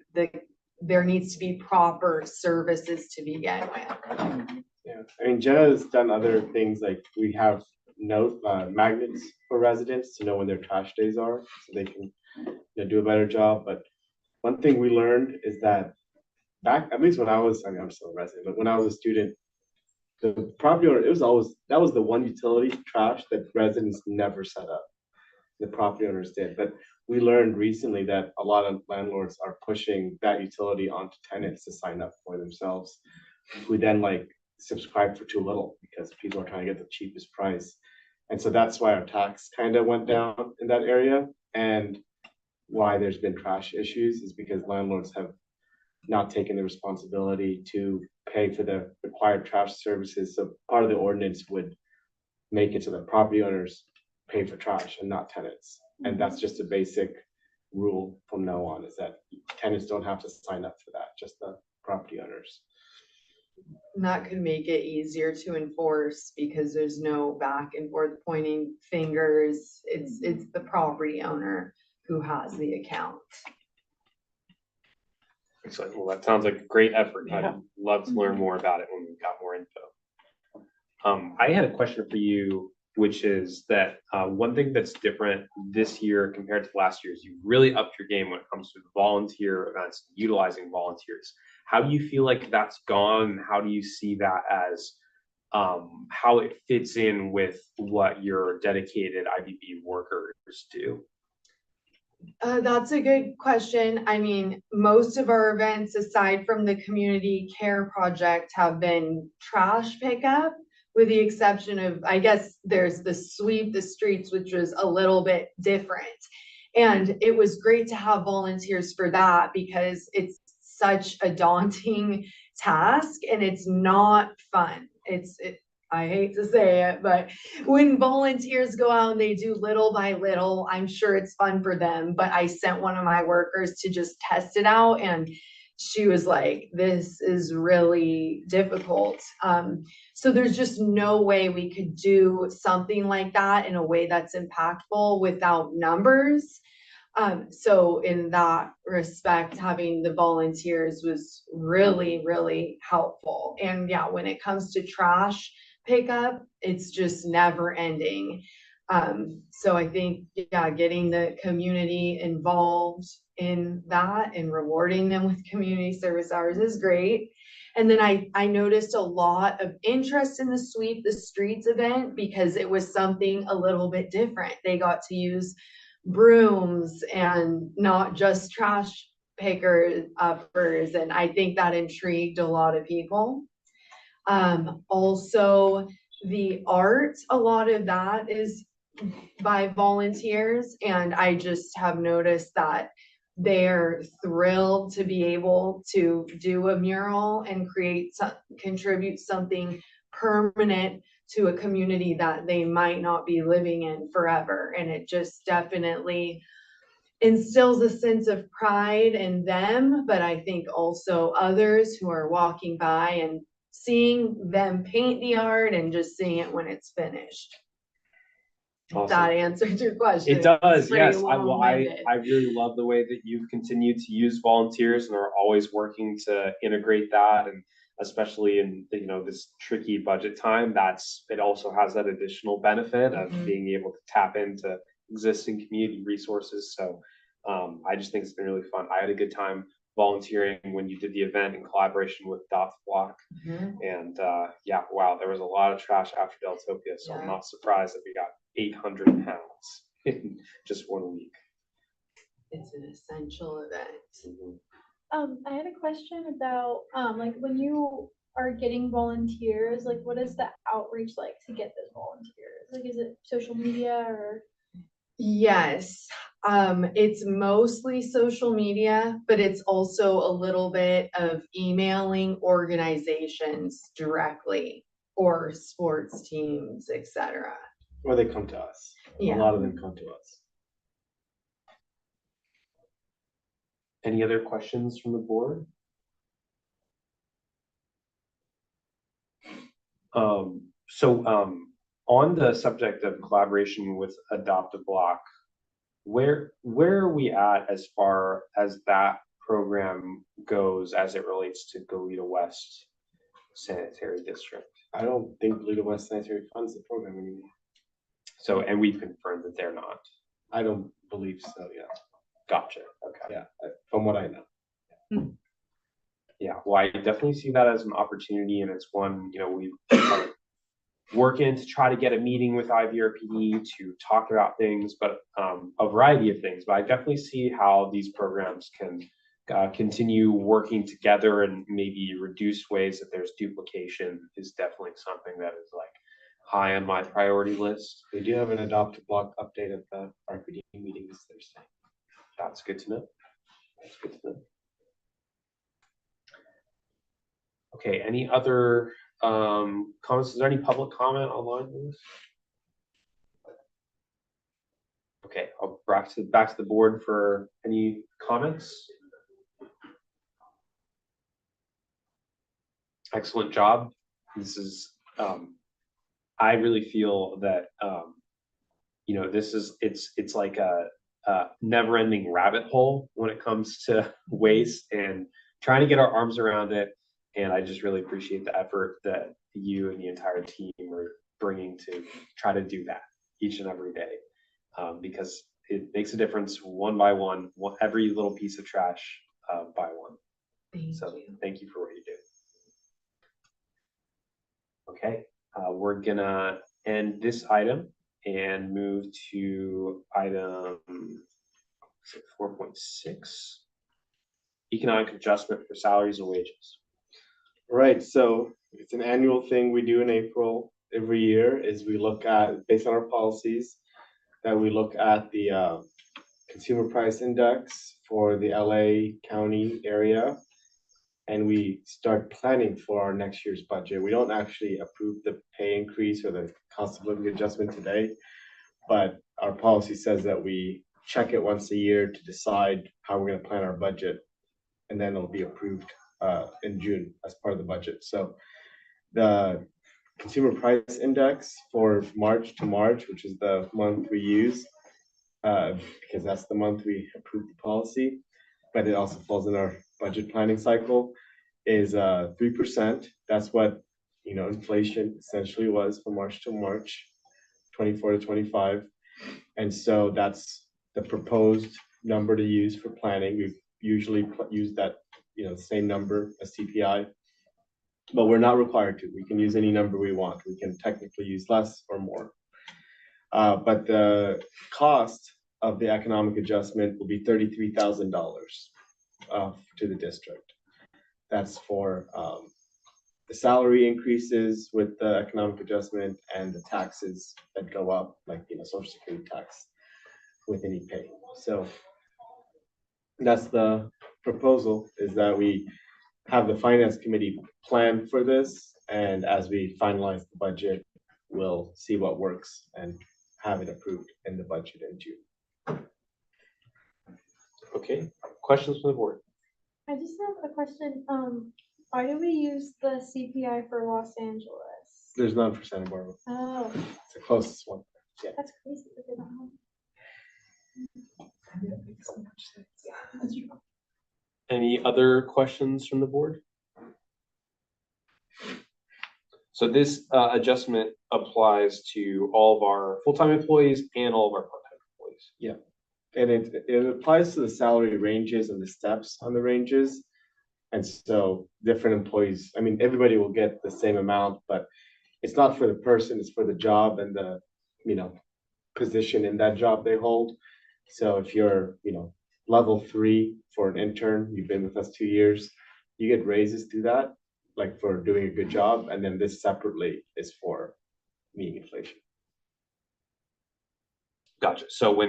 there needs to be proper services to begin with. Yeah, I mean, Jenna has done other things, like we have note magnets for residents to know when their trash days are, so they can do a better job. But one thing we learned is that back, at least when I was, I mean, I'm still a resident, but when I was a student, the property owner, that was the one utility trash that residents never set up. The property owners did. But we learned recently that a lot of landlords are pushing that utility onto tenants to sign up for themselves, who then like subscribe for too little because people are trying to get the cheapest price. And so that's why our tax kind of went down in that area, and why there's been trash issues is because landlords have not taken the responsibility to pay for the required trash services. So part of the ordinance would make it so that property owners pay for trash and not tenants. And that's just a basic rule from now on, is that tenants don't have to sign up for that, just the property owners. And that could make it easier to enforce because there's no back and forth pointing fingers. It's the property owner who has the account. Excellent. Well, that sounds like a great effort. Yeah. I'd love to learn more about it when we've got more info. I had a question for you, which is that one thing that's different this year compared to last year is you really upped your game when it comes to volunteer events, utilizing volunteers. How do you feel like that's gone? How do you see that as how it fits in with what your dedicated IVB workers do? That's a good question. I mean, most of our events, aside from the community care project, have been trash pickup, with the exception of, I guess, there's the sweep the streets, which was a little bit different. And it was great to have volunteers for that because it's such a daunting task and it's not fun. I hate to say it, but when volunteers go out and they do little by little, I'm sure it's fun for them. But I sent one of my workers to just test it out, and she was like, this is really difficult. So there's just no way we could do something like that in a way that's impactful without numbers. So in that respect, having the volunteers was really, really helpful. And yeah, when it comes to trash pickup, it's just never ending. So I think, yeah, getting the community involved in that and rewarding them with community service hours is great. And then I noticed a lot of interest in the Sweep the Streets event because it was something a little bit different. They got to use brooms and not just trash pickers uppers, and I think that intrigued a lot of people. Also the art, a lot of that is by volunteers, and I just have noticed that they're thrilled to be able to do a mural and contribute something permanent to a community that they might not be living in forever. And it just definitely instills a sense of pride in them, but I think also others who are walking by and seeing them paint the art and just seeing it when it's finished. If that answers your question. It does, It's pretty yes. I long-winded. really love the way that you've continued to use volunteers and are always working to integrate that, and especially in, you know, this tricky budget time, it also has that additional benefit of being able to tap into existing community resources. So I just think it's been really fun. I had a good time volunteering when you did the event in collaboration with Dot Block. And yeah, wow, there was a lot of trash after Deltopia, so I'm not surprised that we got 800 pounds in just 1 week. It's an essential event. I had a question about, like when you are getting volunteers, like what is the outreach like to get those volunteers? Like, is it social media or? Yes, it's mostly social media, but it's also a little bit of emailing organizations directly or sports teams, etc. Or they come to us. A Yeah. lot of them come to us. Any other questions from the board? On the subject of collaboration with Adopt a Block, where are we at as far as that program goes as it relates to Goleta West Sanitary District? I don't think Goleta West Sanitary funds the program anymore. So, and we've confirmed that they're not. I don't believe so, yeah. Gotcha, okay. Yeah, from what I know. Yeah, well, I definitely see that as an opportunity, and it's one, you know, we working to try to get a meeting with IVRPD to talk about things, but a variety of things. But I definitely see how these programs can continue working together and maybe reduce ways that there's duplication is definitely something that is like high on my priority list. We do have an Adopt a Block update at the RPD meeting this Thursday. That's good to know. That's good to know. Okay, any other comments? Is there any public comment online, please? Okay, I'll back to the board for any comments. Excellent job. This is I really feel that you know, it's like a never-ending rabbit hole when it comes to waste and trying to get our arms around it. And I just really appreciate the effort that you and the entire team are bringing to try to do that each and every day, because it makes a difference one by one, every little piece of trash by one. Thank you for what you do. Okay, we're gonna end this item and move to item 4.6, economic adjustment for salaries and wages. Right, so it's an annual thing we do in April every year is we look at, based on our policies, that we look at the consumer price index for the LA County area. and we start planning for our next year's budget. We don't actually approve the pay increase or the cost of living adjustment today, but our policy says that we check it once a year to decide how we're gonna plan our budget, and then it'll be approved in June as part of the budget. So the consumer price index for March to March, which is the month we use, because that's the month we approve the policy, but it also falls in our budget planning cycle, is 3%. That's what, inflation essentially was from March to March, 24 to 25. And so that's the proposed number to use for planning. We've usually used that, same number as CPI, but we're not required to. We can use any number we want. We can technically use less or more. But the cost of the economic adjustment will be $33,000 to the district. That's for the salary increases with the economic adjustment and the taxes that go up, like Social Security tax with any pay. So that's the proposal, is that we have the finance committee plan for this, and as we finalize the budget, we'll see what works and have it approved in the budget in June. Okay, questions from the board? I just have a question. Why do we use the CPI for Los Angeles? There's none for Santa Barbara. Oh, It's the closest one. Yeah. that's crazy that they don't have. Any other questions from the board? So this adjustment applies to all of our full-time employees and all of our part-time employees. Yeah, and it applies to the salary ranges and the steps on the ranges. And so different employees, everybody will get the same amount, but it's not for the person, it's for the job and the, position in that job they hold. So if you're, level 3 for an intern, you've been with us 2 years, you get raises through that, like for doing a good job. And then this separately is for meeting inflation. Gotcha. So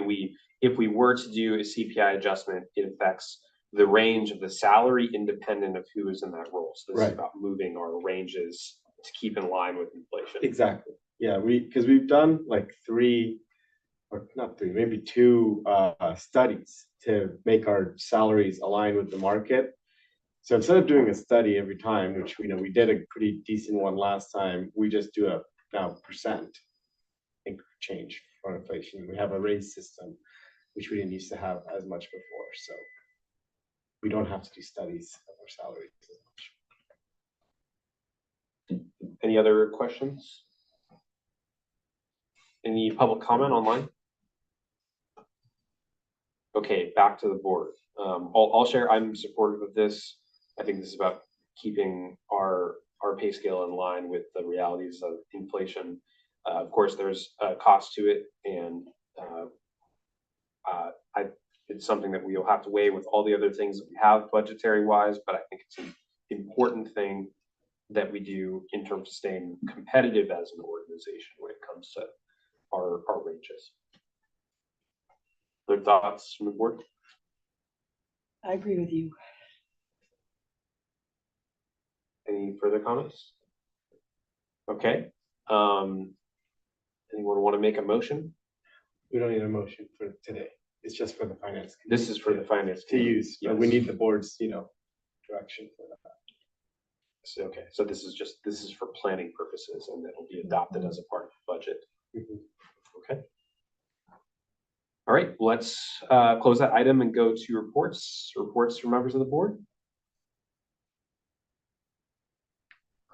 if we were to do a CPI adjustment, it affects the range of the salary independent of who is in that role. So this is about moving our ranges to keep in line with inflation. Exactly. Yeah, because we've done like 3, or not 3, maybe 2 studies to make our salaries align with the market. So instead of doing a study every time, which we did a pretty decent one last time, we just do a now percent change for inflation. We have a raise system, which we didn't used to have as much before. So we don't have to do studies of our salaries as much. Any other questions? Any public comment online? Okay, back to the board. I'll share, I'm supportive of this. I think this is about keeping our pay scale in line with the realities of inflation. Of course, there's a cost to it, and it's something that we'll have to weigh with all the other things that we have budgetary wise, but I think it's an important thing that we do in terms of staying competitive as an organization when it comes to our ranges. Other thoughts from the board? I agree with you. Any further comments? Okay. Anyone want to make a motion? We don't need a motion for today. It's just for the finance committee. This is for the finance to use. Yes. We need the board's, direction for that. So, okay, so this is for planning purposes, and it'll be adopted as a part of the budget. Okay. All right, let's close that item and go to reports. Reports from members of the board.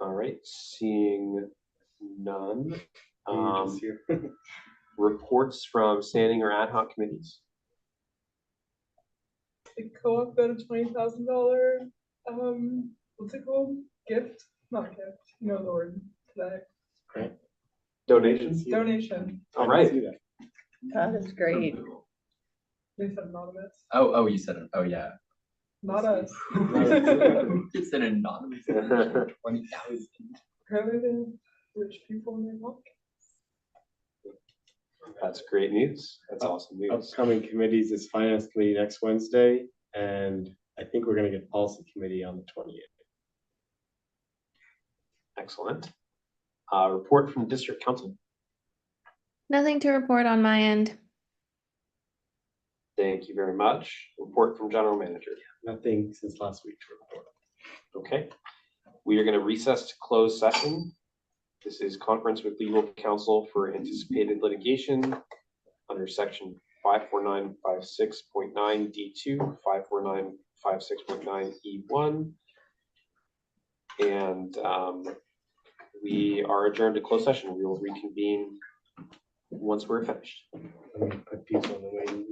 All right, seeing none. Reports from standing or ad hoc committees. The co-op got a $20,000, what's it called? Gift? Not gift, you know the word today. Donations. Donation. All right. That is great. They said anonymous. Oh, you said it. Oh, yeah. Not us. It's an anonymous 20,000. Apparently they're rich people in their pocket. That's great news. That's awesome news. Upcoming committees is finance committee next Wednesday, and I think we're gonna get policy committee on the 28th. Excellent. Report from district council. Nothing to report on my end. Thank you very much. Report from general manager. Nothing since last week to report. Okay. We are going to recess to close session. This is conference with legal counsel for anticipated litigation under section 54956.9 D2, 54956.9 E1. And we are adjourned to closed session. We will reconvene once we're finished. Let me put these on the way.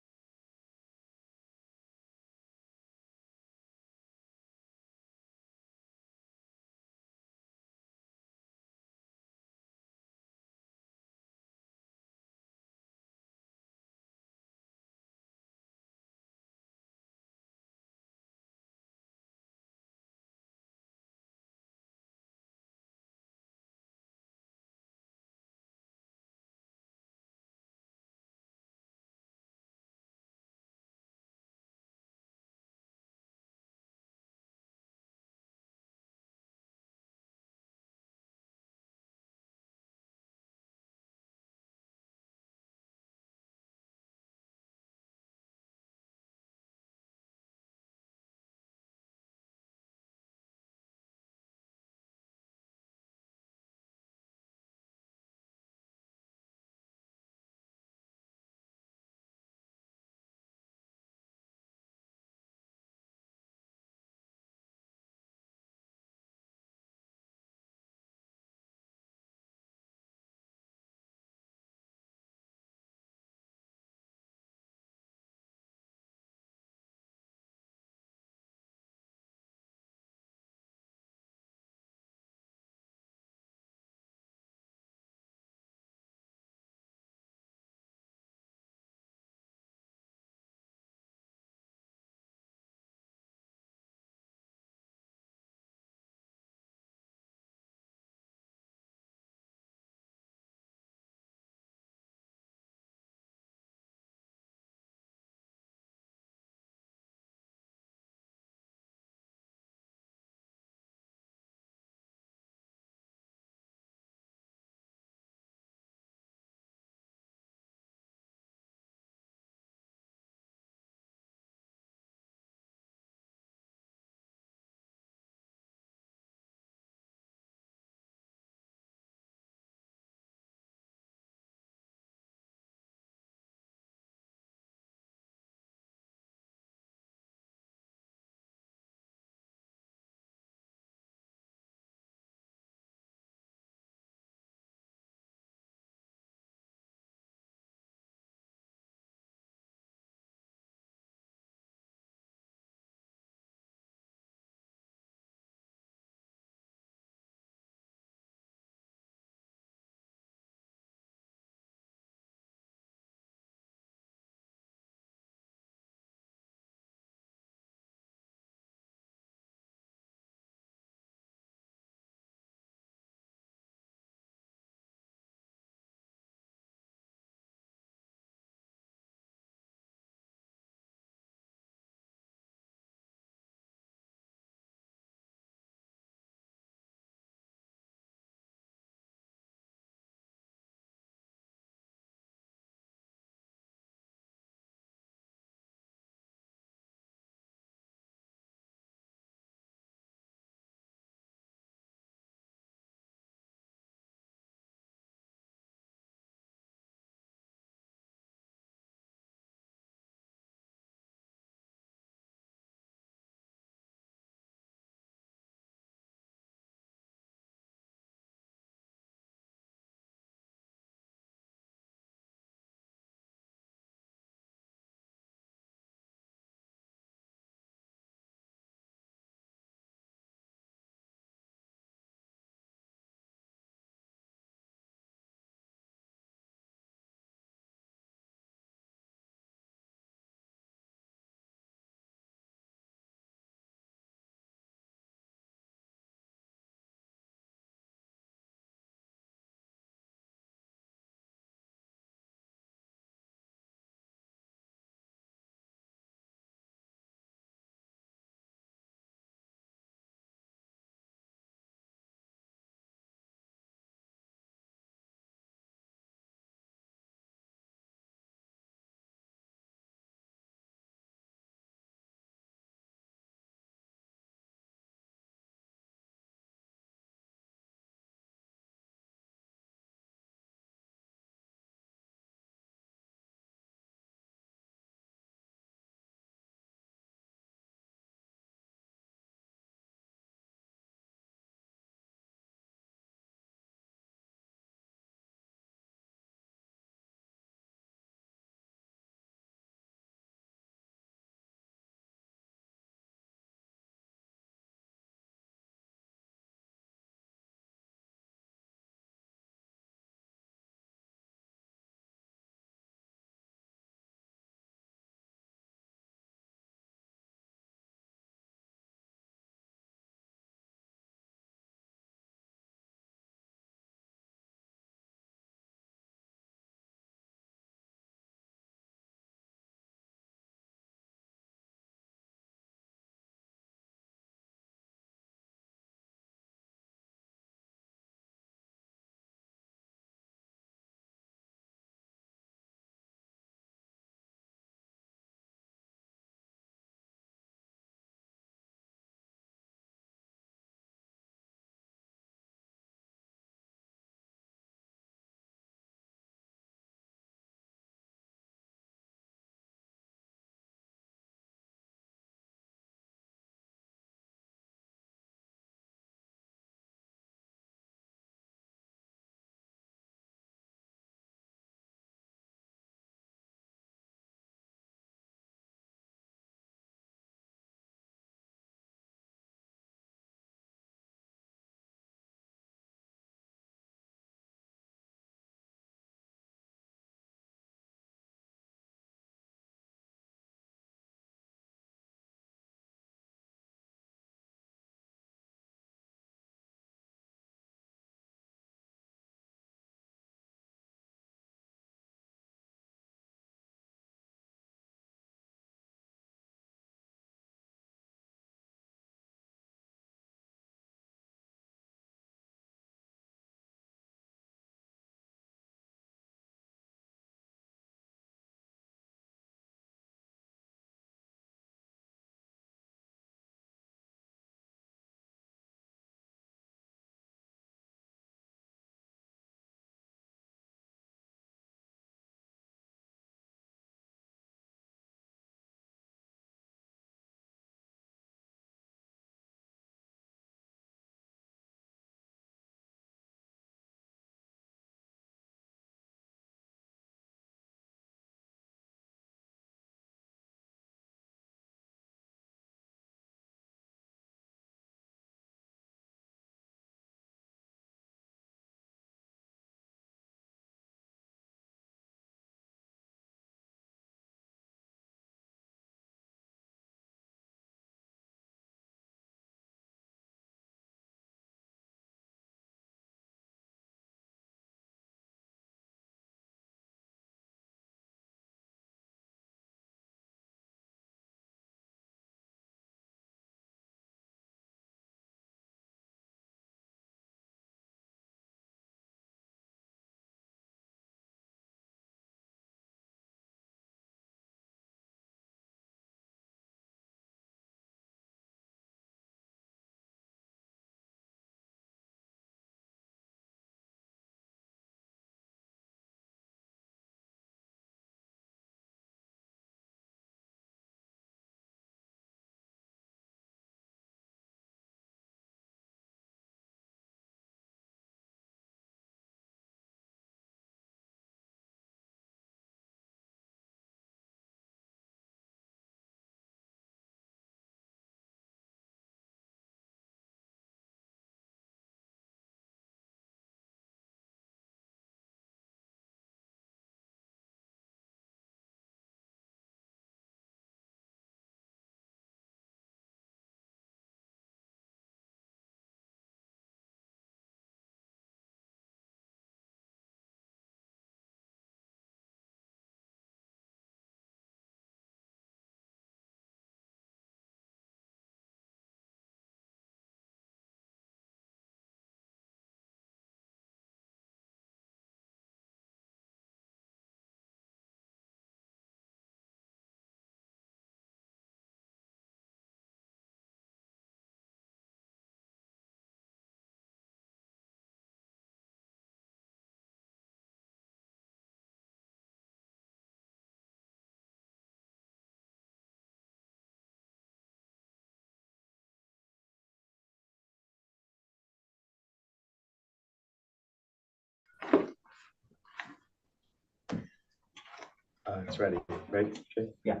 It's ready, right? Okay. Yeah.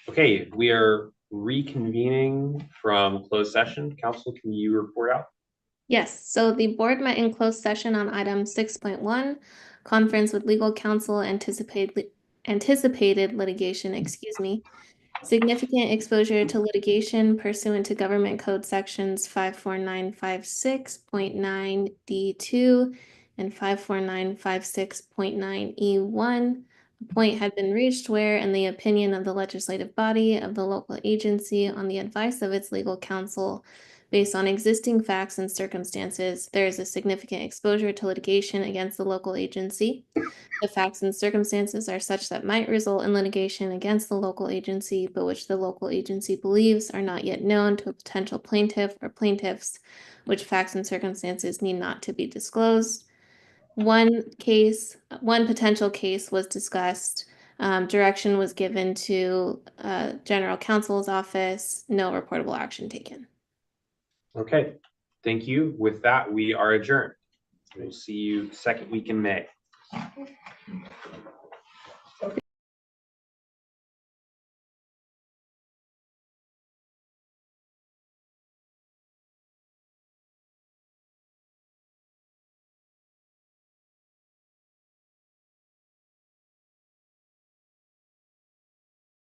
Okay, we are reconvening from closed session. Council, can you report out? Yes, so the board met in closed session on item 6.1, conference with legal counsel anticipated litigation, excuse me. Significant exposure to litigation pursuant to Government Code Sections 54956.9 D2 and 54956.9 E1. A point had been reached where, in the opinion of the legislative body of the local agency on the advice of its legal counsel, based on existing facts and circumstances, there is a significant exposure to litigation against the local agency. The facts and circumstances are such that might result in litigation against the local agency, but which the local agency believes are not yet known to a potential plaintiff or plaintiffs, which facts and circumstances need not to be disclosed. One potential case was discussed. Direction was given to general counsel's office, no reportable action taken. Okay, thank you. With that, we are adjourned. We'll see you second week in May.